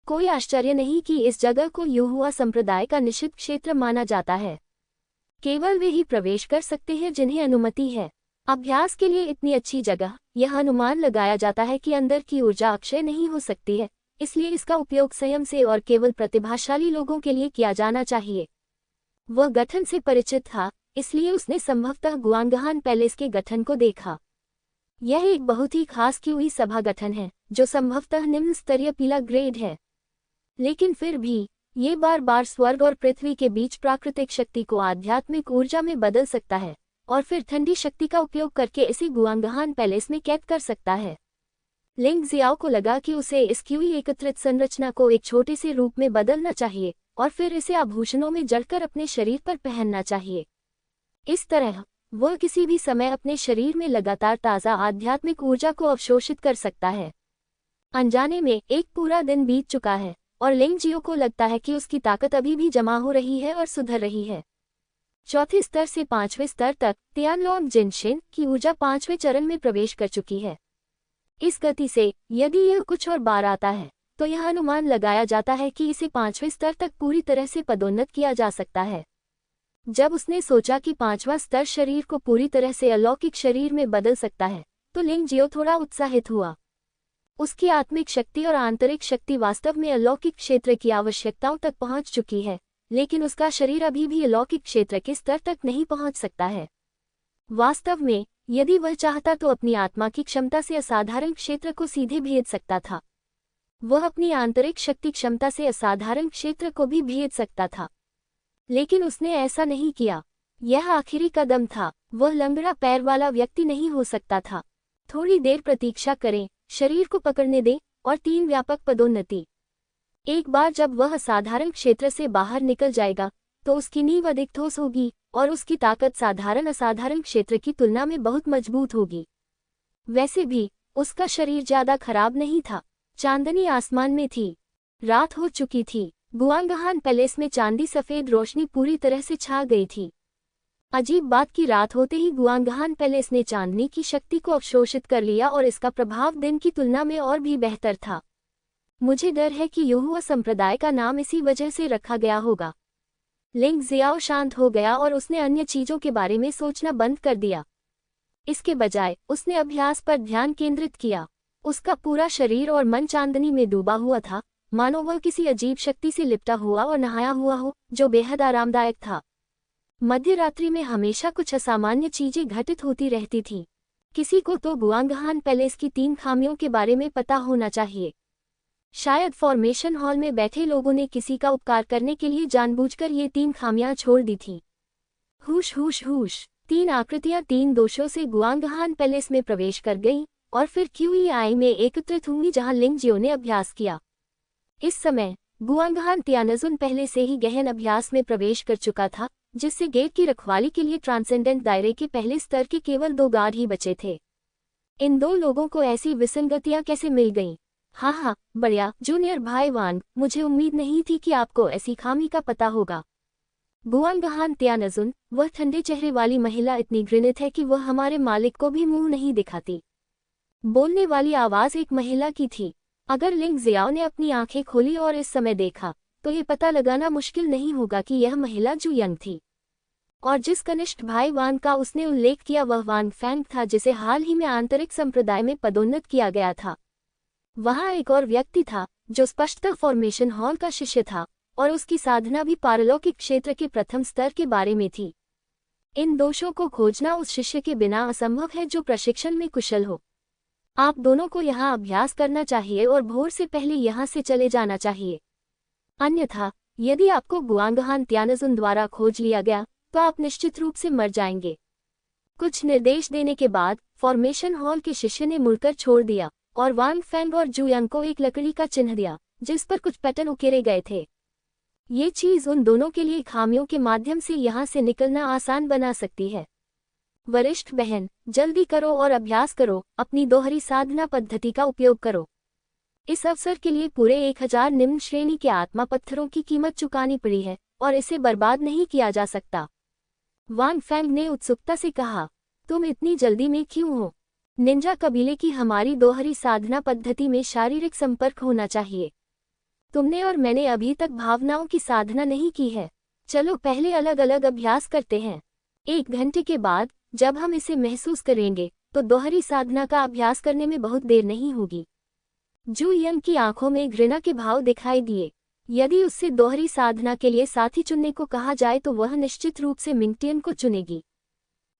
कोई आश्चर्य नहीं कि इस जगह को युहुआ संप्रदाय का निषिद्ध क्षेत्र माना जाता है। केवल वे ही प्रवेश कर सकते हैं जिन्हें अनुमति है। अभ्यास के लिए इतनी अच्छी जगह, यह अनुमान लगाया जाता है कि अंदर की ऊर्जा अक्षय नहीं हो सकती है, इसलिए इसका उपयोग स्वयं से और केवल प्रतिभाशाली लोगों के लिए किया जाना चाहिए। वह गठन से परिचित था, इसलिए उसने संभवतः गुआंगहान पैलेस के गठन को देखा। यह एक बहुत ही खास क्यूई सभा गठन है, जो संभवतः निम्न स्तरीय पीला ग्रेड है। लेकिन फिर भी ये बार बार स्वर्ग और पृथ्वी के बीच प्राकृतिक शक्ति को आध्यात्मिक ऊर्जा में बदल सकता है और फिर ठंडी शक्ति का उपयोग करके इसे गुआंगहान पैलेस में कैद कर सकता है। लिंग जियाओ को लगा कि उसे इस क्यूई एकत्रित संरचना को एक छोटे से रूप में बदलना चाहिए और फिर इसे आभूषणों में जड़कर अपने शरीर पर पहनना चाहिए। इस तरह वह किसी भी समय अपने शरीर में लगातार ताज़ा आध्यात्मिक ऊर्जा को अवशोषित कर सकता है। अनजाने में एक पूरा दिन बीत चुका है और लिंग जियो को लगता है कि उसकी ताकत अभी भी जमा हो रही है और सुधर रही है। चौथे स्तर से 5वें स्तर तक तियानलोंग जिनशेन की ऊर्जा 5वें चरण में प्रवेश कर चुकी है। इस गति से यदि यह कुछ और बार आता है, तो यह अनुमान लगाया जाता है कि इसे 5वें स्तर तक पूरी तरह से पदोन्नत किया जा सकता है। जब उसने सोचा कि 5वां स्तर शरीर को पूरी तरह से अलौकिक शरीर में बदल सकता है, तो लिंग जियो थोड़ा उत्साहित हुआ। उसकी आत्मिक शक्ति और आंतरिक शक्ति वास्तव में अलौकिक क्षेत्र की आवश्यकताओं तक पहुंच चुकी है, लेकिन उसका शरीर अभी भी अलौकिक क्षेत्र के स्तर तक नहीं पहुंच सकता है। वास्तव में, यदि वह चाहता तो अपनी आत्मा की क्षमता से असाधारण क्षेत्र को सीधे भेद सकता था। वह अपनी आंतरिक शक्ति क्षमता से असाधारण क्षेत्र को भी भेद सकता था, लेकिन उसने ऐसा नहीं किया। यह आखिरी कदम था। वह लंगड़ा पैर वाला व्यक्ति नहीं हो सकता था। थोड़ी देर प्रतीक्षा करें, शरीर को पकड़ने दें, और 3 व्यापक पदोन्नति। एक बार जब वह असाधारण क्षेत्र से बाहर निकल जाएगा, तो उसकी नींव अधिक ठोस होगी और उसकी ताकत साधारण असाधारण क्षेत्र की तुलना में बहुत मजबूत होगी। वैसे भी उसका शरीर ज्यादा खराब नहीं था। चांदनी आसमान में थी। रात हो चुकी थी। गुआंगहान पैलेस में चांदी सफेद रोशनी पूरी तरह से छा गई थी। अजीब बात की रात होते ही गुआंगहान पैलेस ने चांदनी की शक्ति को अवशोषित कर लिया और इसका प्रभाव दिन की तुलना में और भी बेहतर था। मुझे डर है कि यहोवा संप्रदाय का नाम इसी वजह से रखा गया होगा। लिंग जियाओ शांत हो गया और उसने अन्य चीजों के बारे में सोचना बंद कर दिया। इसके बजाय उसने अभ्यास पर ध्यान केंद्रित किया। उसका पूरा शरीर और मन चांदनी में डूबा हुआ था, मानो वह किसी अजीब शक्ति से लिपटा हुआ और नहाया हुआ हो, जो बेहद आरामदायक था। मध्य रात्रि में हमेशा कुछ असामान्य चीजें घटित होती रहती थीं। किसी को तो गुआंगहान पैलेस की 3 खामियों के बारे में पता होना चाहिए। शायद फॉर्मेशन हॉल में बैठे लोगों ने किसी का उपकार करने के लिए जानबूझकर ये 3 खामियां छोड़ दी थीं। हुश हुश हुश। 3 आकृतियां 3 दोषों से गुआंगहान पैलेस में प्रवेश कर गईं और फिर क्यूईआई में एकत्रित हुई जहां लिंग जियो ने अभ्यास किया। इस समय गुआंगहान तियानजुन पहले से ही गहन अभ्यास में प्रवेश कर चुका था, जिससे गेट की रखवाली के लिए ट्रांसेंडेंट दायरे के पहले स्तर के केवल 2 गार्ड ही बचे थे। इन 2 लोगों को ऐसी विसंगतियां कैसे मिल गईं? हाँ, बढ़िया जूनियर भाई वांग, मुझे उम्मीद नहीं थी कि आपको ऐसी खामी का पता होगा। गुआंगहान तियानजुन, वह ठंडे चेहरे वाली महिला इतनी घृणित है कि वह हमारे मालिक को भी मुंह नहीं दिखाती। बोलने वाली आवाज एक महिला की थी। अगर लिंग जियाओ ने अपनी आंखें खोली और इस समय देखा, तो ये पता लगाना मुश्किल नहीं होगा कि यह महिला जू यंग थी। और जिस कनिष्ठ भाई वान का उसने उल्लेख किया वह वान फैंग था, जिसे हाल ही में आंतरिक संप्रदाय में पदोन्नत किया गया था। वहां एक और व्यक्ति था जो स्पष्टतः फॉर्मेशन हॉल का शिष्य था, और उसकी साधना भी पारलौकिक क्षेत्र के प्रथम स्तर के बारे में थी। इन दोषों को खोजना उस शिष्य के बिना असंभव है जो प्रशिक्षण में कुशल हो। आप दोनों को यहाँ अभ्यास करना चाहिए और भोर से पहले यहाँ से चले जाना चाहिए। अन्यथा, यदि आपको गुआंगहान तियानजुन द्वारा खोज लिया गया, तो आप निश्चित रूप से मर जाएंगे। कुछ निर्देश देने के बाद फॉर्मेशन हॉल के शिष्य ने मुड़कर छोड़ दिया और वांग फैंग और जू यंग को एक लकड़ी का चिन्ह दिया, जिस पर कुछ पैटर्न उकेरे गए थे। ये चीज उन दोनों के लिए खामियों के माध्यम से यहाँ से निकलना आसान बना सकती है। वरिष्ठ बहन, जल्दी करो और अभ्यास करो, अपनी दोहरी साधना पद्धति का उपयोग करो। इस अवसर के लिए पूरे 1000 निम्न श्रेणी के आत्मा पत्थरों की कीमत चुकानी पड़ी है, और इसे बर्बाद नहीं किया जा सकता। वांग फैंग ने उत्सुकता से कहा, तुम इतनी जल्दी में क्यों हो? निंजा कबीले की हमारी दोहरी साधना पद्धति में शारीरिक संपर्क होना चाहिए। तुमने और मैंने अभी तक भावनाओं की साधना नहीं की है। चलो पहले अलग अलग अभ्यास करते हैं। 1 घंटे के बाद जब हम इसे महसूस करेंगे, तो दोहरी साधना का अभ्यास करने में बहुत देर नहीं होगी। जू यंग की आंखों में घृणा के भाव दिखाई दिए। यदि उससे दोहरी साधना के लिए साथी चुनने को कहा जाए तो वह निश्चित रूप से मिंगटियन को चुनेगी।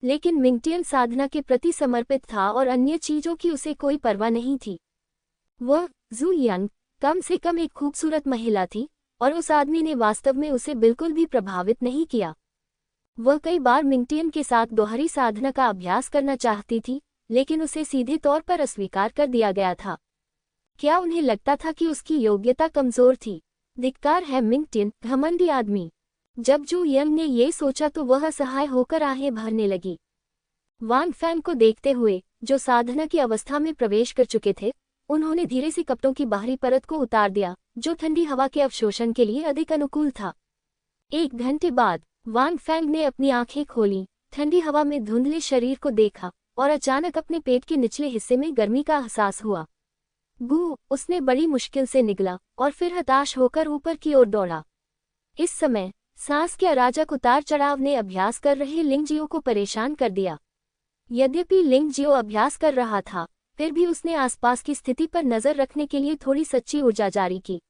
लेकिन मिंगटियन साधना के प्रति समर्पित था और अन्य चीजों की उसे कोई परवाह नहीं थी। वह जू यंग कम से कम एक खूबसूरत महिला थी, और उस आदमी ने वास्तव में उसे बिल्कुल भी प्रभावित नहीं किया। वह कई बार मिंगटियन के साथ दोहरी साधना का अभ्यास करना चाहती थी, लेकिन उसे सीधे तौर पर अस्वीकार कर दिया गया था। क्या उन्हें लगता था कि उसकी योग्यता कमजोर थी? धिक्कार है मिंगटियन, घमंडी आदमी। जब जू यंग ने ये सोचा तो वह असहाय होकर आहें भरने लगी। वांग फैंग को देखते हुए, जो साधना की अवस्था में प्रवेश कर चुके थे, उन्होंने धीरे से कपड़ों की बाहरी परत को उतार दिया, जो ठंडी हवा के अवशोषण के लिए अधिक अनुकूल था। 1 घंटे बाद वांग फैंग ने अपनी आंखें खोलीं, ठंडी हवा में धुंधले शरीर को देखा और अचानक अपने पेट के निचले हिस्से में गर्मी का एहसास हुआ। उसने बड़ी मुश्किल से निगला और फिर हताश होकर ऊपर की ओर दौड़ा। इस समय सांस के अराजक उतार चढ़ाव ने अभ्यास कर रहे लिंगजियो को परेशान कर दिया। यद्यपि लिंगजियो अभ्यास कर रहा था, फिर भी उसने आसपास की स्थिति पर नजर रखने के लिए थोड़ी सच्ची ऊर्जा जारी की।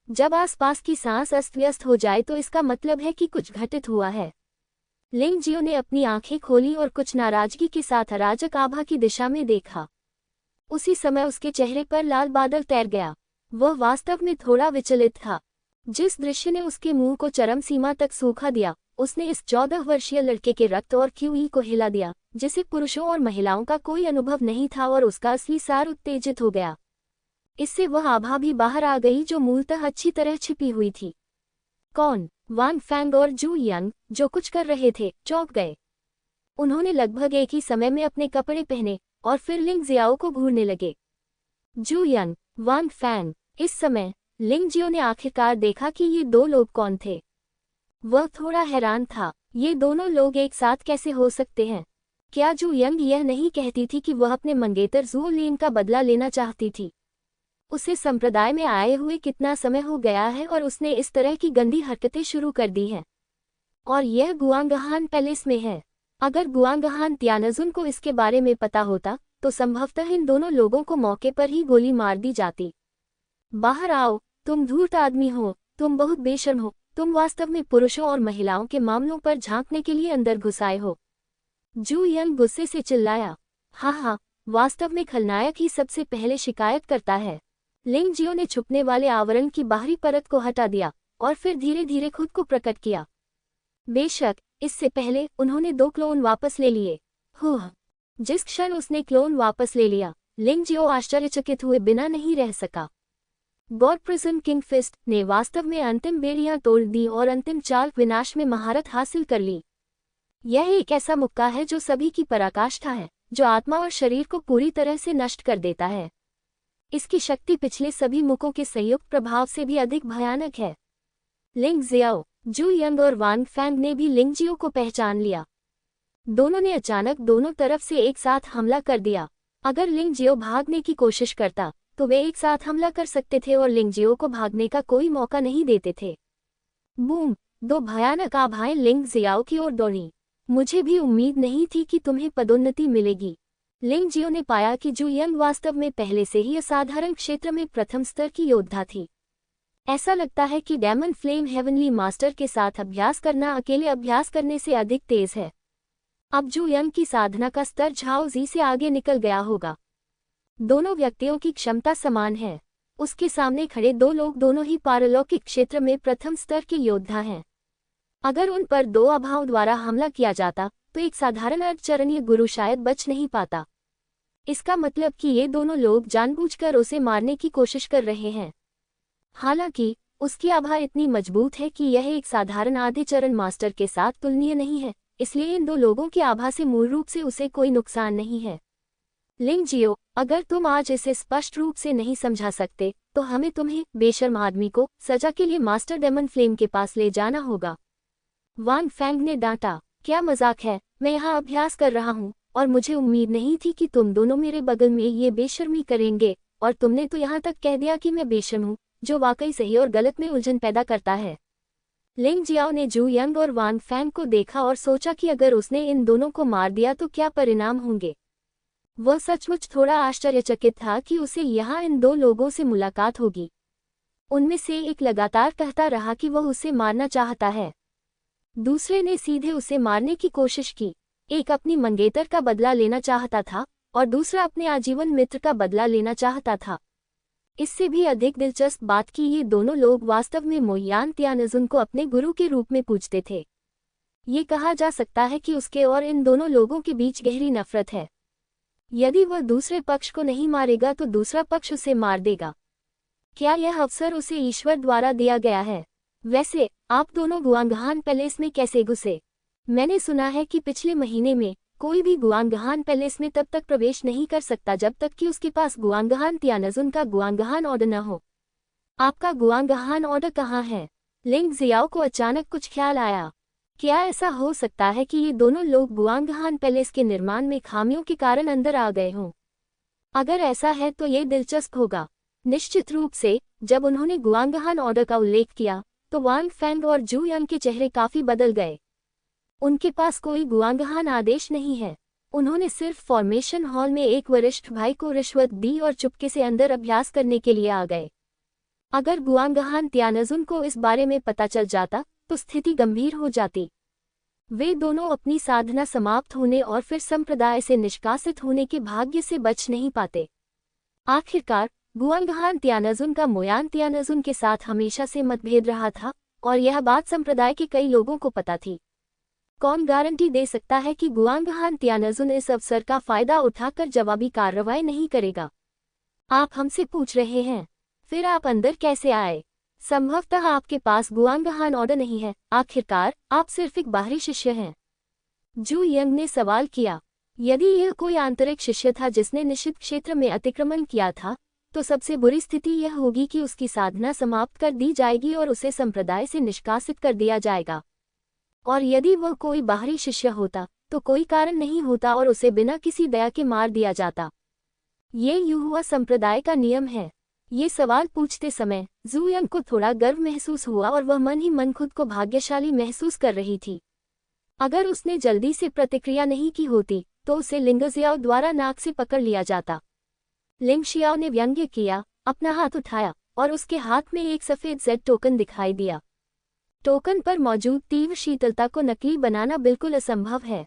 जब आसपास की सांस अस्त व्यस्त हो जाए तो इसका मतलब है कि कुछ घटित हुआ है। लिंगजियो ने अपनी आंखें खोली और कुछ नाराजगी के साथ अराजक आभा की दिशा में देखा। उसी समय उसके चेहरे पर लाल बादल तैर गया। वह वास्तव में थोड़ा विचलित था। जिस दृश्य ने उसके मुंह को चरम सीमा तक सूखा दिया, उसने इस 14 वर्षीय लड़के के रक्त और क्यूई को हिला दिया, जिसे पुरुषों और महिलाओं का कोई अनुभव नहीं था, और उसका असली सार उत्तेजित हो गया। इससे वह आभा भी बाहर आ गई जो मूलतः अच्छी तरह छिपी हुई थी। कौन? वांग फैंग और जू यंग, जो कुछ कर रहे थे, चौंक गए। उन्होंने लगभग एक ही समय में अपने कपड़े पहने और फिर लिंग जियाओ को घूरने लगे। जू यंग, वांग फैंग। इस समय लिंगजियो ने आखिरकार देखा कि ये दो लोग कौन थे। वह थोड़ा हैरान था। ये दोनों लोग एक साथ कैसे हो सकते हैं? क्या जू यंग यह नहीं कहती थी कि वह अपने मंगेतर जू लिन का बदला लेना चाहती थी? उसे संप्रदाय में आए हुए कितना समय हो गया है और उसने इस तरह की गंदी हरकतें शुरू कर दी हैं। और यह गुआंगहान पैलेस में है। अगर गुआंगहान त्यानजुन को इसके बारे में पता होता तो संभवतः इन दोनों लोगों को मौके पर ही गोली मार दी जाती। बाहर आओ, तुम धूर्त आदमी हो, तुम बहुत बेशर्म हो, तुम वास्तव में पुरुषों और महिलाओं के मामलों पर झांकने के लिए अंदर घुस आए हो। जू यंग गुस्से से चिल्लाया। हाँ, वास्तव में खलनायक ही सबसे पहले शिकायत करता है। लिंगजियो ने छुपने वाले आवरण की बाहरी परत को हटा दिया और फिर धीरे धीरे खुद को प्रकट किया। बेशक, इससे पहले उन्होंने 2 क्लोन वापस ले लिए। जिस क्षण उसने क्लोन वापस ले लिया, लिंगजियो आश्चर्यचकित हुए बिना नहीं रह सका। गॉड प्रिजन किंग फिस्ट ने वास्तव में अंतिम बेड़ियां तोड़ दी और अंतिम चाल विनाश में महारत हासिल कर ली। यह एक ऐसा मुक्का है जो सभी की पराकाष्ठा है, जो आत्मा और शरीर को पूरी तरह से नष्ट कर देता है। इसकी शक्ति पिछले सभी मुक्कों के संयुक्त प्रभाव से भी अधिक भयानक है। लिंग जियाओ, जू यंग और वांग फैंग ने भी लिंगजियो को पहचान लिया। दोनों ने अचानक दोनों तरफ से एक साथ हमला कर दिया। अगर लिंगजियो भागने की कोशिश करता तो वे एक साथ हमला कर सकते थे और लिंगजियो को भागने का कोई मौका नहीं देते थे। बूम! 2 भयानक आभाएं लिंग जियाओ की ओर दौड़ी। मुझे भी उम्मीद नहीं थी कि तुम्हें पदोन्नति मिलेगी। लिंगजियो ने पाया कि जू यंग वास्तव में पहले से ही असाधारण क्षेत्र में प्रथम स्तर की योद्धा थी। ऐसा लगता है कि डेमन फ्लेम हेवनली मास्टर के साथ अभ्यास करना अकेले अभ्यास करने से अधिक तेज है। अब जू यंग की साधना का स्तर झाओ जी से आगे निकल गया होगा। दोनों व्यक्तियों की क्षमता समान है। उसके सामने खड़े 2 लोग दोनों ही पारलौकिक क्षेत्र में प्रथम स्तर के योद्धा हैं। अगर उन पर 2 आभाओं द्वारा हमला किया जाता तो एक साधारण अर्धचरणीय गुरु शायद बच नहीं पाता। इसका मतलब कि ये दोनों लोग जानबूझकर उसे मारने की कोशिश कर रहे हैं। हालांकि उसकी आभा इतनी मजबूत है कि यह एक साधारण आधे चरण मास्टर के साथ तुलनीय नहीं है, इसलिए इन 2 लोगों की आभा से मूल रूप से उसे कोई नुकसान नहीं है। लिंगजियो, अगर तुम आज इसे स्पष्ट रूप से नहीं समझा सकते तो हमें तुम्हें, बेशर्म आदमी को, सजा के लिए मास्टर डेमन फ्लेम के पास ले जाना होगा। वांग फैंग ने डांटा। क्या मजाक है? मैं यहाँ अभ्यास कर रहा हूँ और मुझे उम्मीद नहीं थी कि तुम दोनों मेरे बगल में ये बेशर्मी करेंगे, और तुमने तो यहाँ तक कह दिया कि मैं बेशर्म हूँ, जो वाकई सही और गलत में उलझन पैदा करता है। लिंगजियाओ ने जू यंग और वांग फैंग को देखा और सोचा कि अगर उसने इन दोनों को मार दिया तो क्या परिणाम होंगे। वह सचमुच थोड़ा आश्चर्यचकित था कि उसे यहाँ इन 2 लोगों से मुलाकात होगी। उनमें से एक लगातार कहता रहा कि वह उसे मारना चाहता है। दूसरे ने सीधे उसे मारने की कोशिश की। एक अपनी मंगेतर का बदला लेना चाहता था और दूसरा अपने आजीवन मित्र का बदला लेना चाहता था। इससे भी अधिक दिलचस्प बात कि ये दोनों लोग वास्तव में मोयान त्यानजुन को अपने गुरु के रूप में पूजते थे। ये कहा जा सकता है कि उसके और इन दोनों लोगों के बीच गहरी नफरत है। यदि वह दूसरे पक्ष को नहीं मारेगा तो दूसरा पक्ष उसे मार देगा। क्या यह अवसर उसे ईश्वर द्वारा दिया गया है? वैसे, आप दोनों गुआंगहान पैलेस में कैसे घुसे? मैंने सुना है कि पिछले महीने में कोई भी गुआंगहान पैलेस में तब तक प्रवेश नहीं कर सकता जब तक कि उसके पास गुआंगहान त्यानजुन का गुआंगहान ऑर्डर न हो। आपका गुआंगहान ऑर्डर कहाँ है? लिंग जियाओ को अचानक कुछ ख्याल आया। क्या ऐसा हो सकता है कि ये दोनों लोग गुआंगहान पैलेस के निर्माण में खामियों के कारण अंदर आ गए हों? अगर ऐसा है तो ये दिलचस्प होगा। निश्चित रूप से जब उन्होंने गुआंगहान ऑर्डर का उल्लेख किया तो वांग फेंग और जू यंग के चेहरे काफी बदल गए। उनके पास कोई गुआंगहान आदेश नहीं है। उन्होंने सिर्फ फॉर्मेशन हॉल में एक वरिष्ठ भाई को रिश्वत दी और चुपके से अंदर अभ्यास करने के लिए आ गए। अगर गुआंगहान त्यानजुन को इस बारे में पता चल जाता तो स्थिति गंभीर हो जाती। वे दोनों अपनी साधना समाप्त होने और फिर संप्रदाय से निष्कासित होने के भाग्य से बच नहीं पाते। आखिरकार गुआंगहान त्यानजुन का मोयान त्यानजुन के साथ हमेशा से मतभेद रहा था और यह बात संप्रदाय के कई लोगों को पता थी। कौन गारंटी दे सकता है कि गुआंगहान त्यानजुन इस अवसर का फायदा उठाकर जवाबी कार्रवाई नहीं करेगा? आप हमसे पूछ रहे हैं, फिर आप अंदर कैसे आए? संभवतः आपके पास गुआंगहान ऑर्डर नहीं है। आखिरकार आप सिर्फ एक बाहरी शिष्य हैं। जू यंग ने सवाल किया। यदि यह कोई आंतरिक शिष्य था जिसने निषिद्ध क्षेत्र में अतिक्रमण किया था तो सबसे बुरी स्थिति यह होगी कि उसकी साधना समाप्त कर दी जाएगी और उसे संप्रदाय से निष्कासित कर दिया जाएगा। और यदि वह कोई बाहरी शिष्य होता तो कोई कारण नहीं होता और उसे बिना किसी दया के मार दिया जाता। ये युहुआ संप्रदाय का नियम है। ये सवाल पूछते समय जू यंग को थोड़ा गर्व महसूस हुआ और वह मन ही मन खुद को भाग्यशाली महसूस कर रही थी। अगर उसने जल्दी से प्रतिक्रिया नहीं की होती तो उसे लिंग जियाओ द्वारा नाक से पकड़ लिया जाता। लिंग शियाओ ने व्यंग्य किया, अपना हाथ उठाया और उसके हाथ में एक सफेद जेड टोकन दिखाई दिया। टोकन पर मौजूद तीव्र शीतलता को नकली बनाना बिल्कुल असंभव है।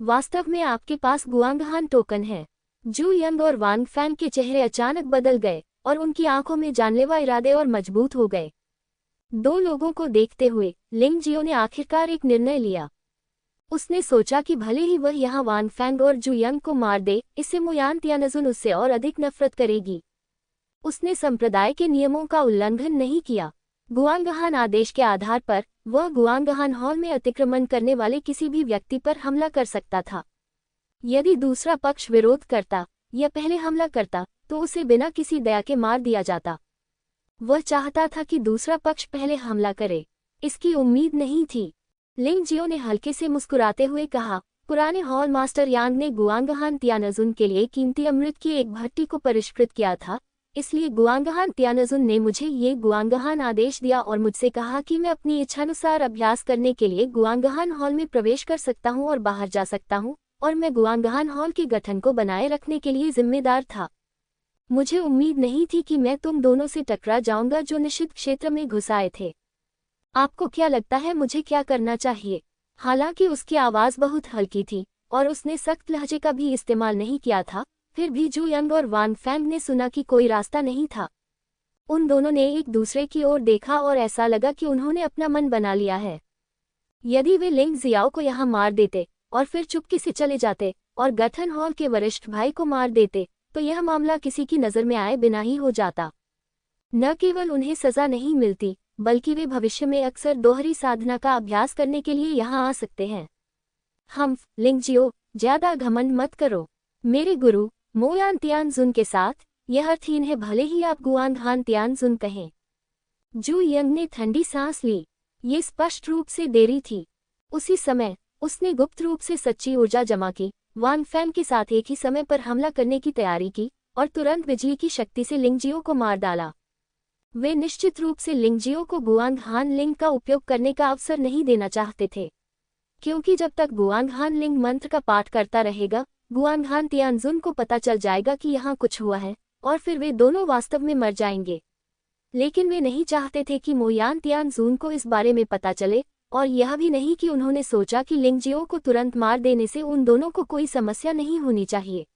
वास्तव में आपके पास गुआंगहान टोकन है। जू यंग और वांग फैंग के चेहरे अचानक बदल गए और उनकी आंखों में जानलेवा इरादे और मजबूत हो गए। दो लोगों को देखते हुए लिंग जियो ने आखिरकार एक निर्णय लिया। उसने सोचा कि भले ही वह यहाँ वांग फैंग और जू यंग को मार दे, इससे मोयान त्यानजुन उससे और अधिक नफरत करेगी। उसने संप्रदाय के नियमों का उल्लंघन नहीं किया। गुआंगहान आदेश के आधार पर वह गुआंगहान हॉल में अतिक्रमण करने वाले किसी भी व्यक्ति पर हमला कर सकता था। यदि दूसरा पक्ष विरोध करता या पहले हमला करता तो उसे बिना किसी दया के मार दिया जाता। वह चाहता था कि दूसरा पक्ष पहले हमला करे। इसकी उम्मीद नहीं थी। लिंग जियो ने हल्के से मुस्कुराते हुए कहा, पुराने हॉल मास्टर यांग ने गुआंगहान त्यानजुन के लिए कीमती अमृत की एक भट्टी को परिष्कृत किया था, इसलिए गुआंगहान त्यानजुन ने मुझे ये गुआंगहान आदेश दिया और मुझसे कहा कि मैं अपनी इच्छानुसार अभ्यास करने के लिए गुआंगहान हॉल में प्रवेश कर सकता हूँ और बाहर जा सकता हूँ, और मैं गुआंगहान हॉल के गठन को बनाए रखने के लिए जिम्मेदार था। मुझे उम्मीद नहीं थी कि मैं तुम दोनों से टकरा जाऊंगा जो निषिद्ध क्षेत्र में घुस आए थे। आपको क्या लगता है मुझे क्या करना चाहिए? हालांकि उसकी आवाज़ बहुत हल्की थी और उसने सख्त लहजे का भी इस्तेमाल नहीं किया था, फिर भी जू यंग और वांग फैंग ने सुना कि कोई रास्ता नहीं था। उन दोनों ने एक दूसरे की ओर देखा और ऐसा लगा कि उन्होंने अपना मन बना लिया है। यदि वे लिंग जियाओ को यहाँ मार देते और फिर चुपके से चले जाते और गठन हॉल के वरिष्ठ भाई को मार देते तो यह मामला किसी की नज़र में आए बिना ही हो जाता। न केवल उन्हें सज़ा नहीं मिलती बल्कि वे भविष्य में अक्सर दोहरी साधना का अभ्यास करने के लिए यहाँ आ सकते हैं। लिंग जियो, ज्यादा घमंड मत करो। मेरे गुरु मोयान त्यानजुन के साथ यह अर्थहीन है भले ही आप गुआंगहान त्यानजुन कहें। जू यंग ने ठंडी सांस ली। ये स्पष्ट रूप से देरी थी। उसी समय उसने गुप्त रूप से सच्ची ऊर्जा जमा की, वांग फैंग के साथ एक ही समय पर हमला करने की तैयारी की और तुरंत बिजली की शक्ति से लिंगजियो को मार डाला। वे निश्चित रूप से लिंगजियो को गुआंगहान लिंग का उपयोग करने का अवसर नहीं देना चाहते थे, क्योंकि जब तक गुआंगहान लिंग मंत्र का पाठ करता रहेगा गुआंगहान त्यानजुन को पता चल जाएगा कि यहाँ कुछ हुआ है और फिर वे दोनों वास्तव में मर जाएंगे। लेकिन वे नहीं चाहते थे कि मोयान त्यानजुन को इस बारे में पता चले और यह भी नहीं कि उन्होंने सोचा कि लिंगजियो को तुरंत मार देने से उन दोनों को कोई समस्या नहीं होनी चाहिए।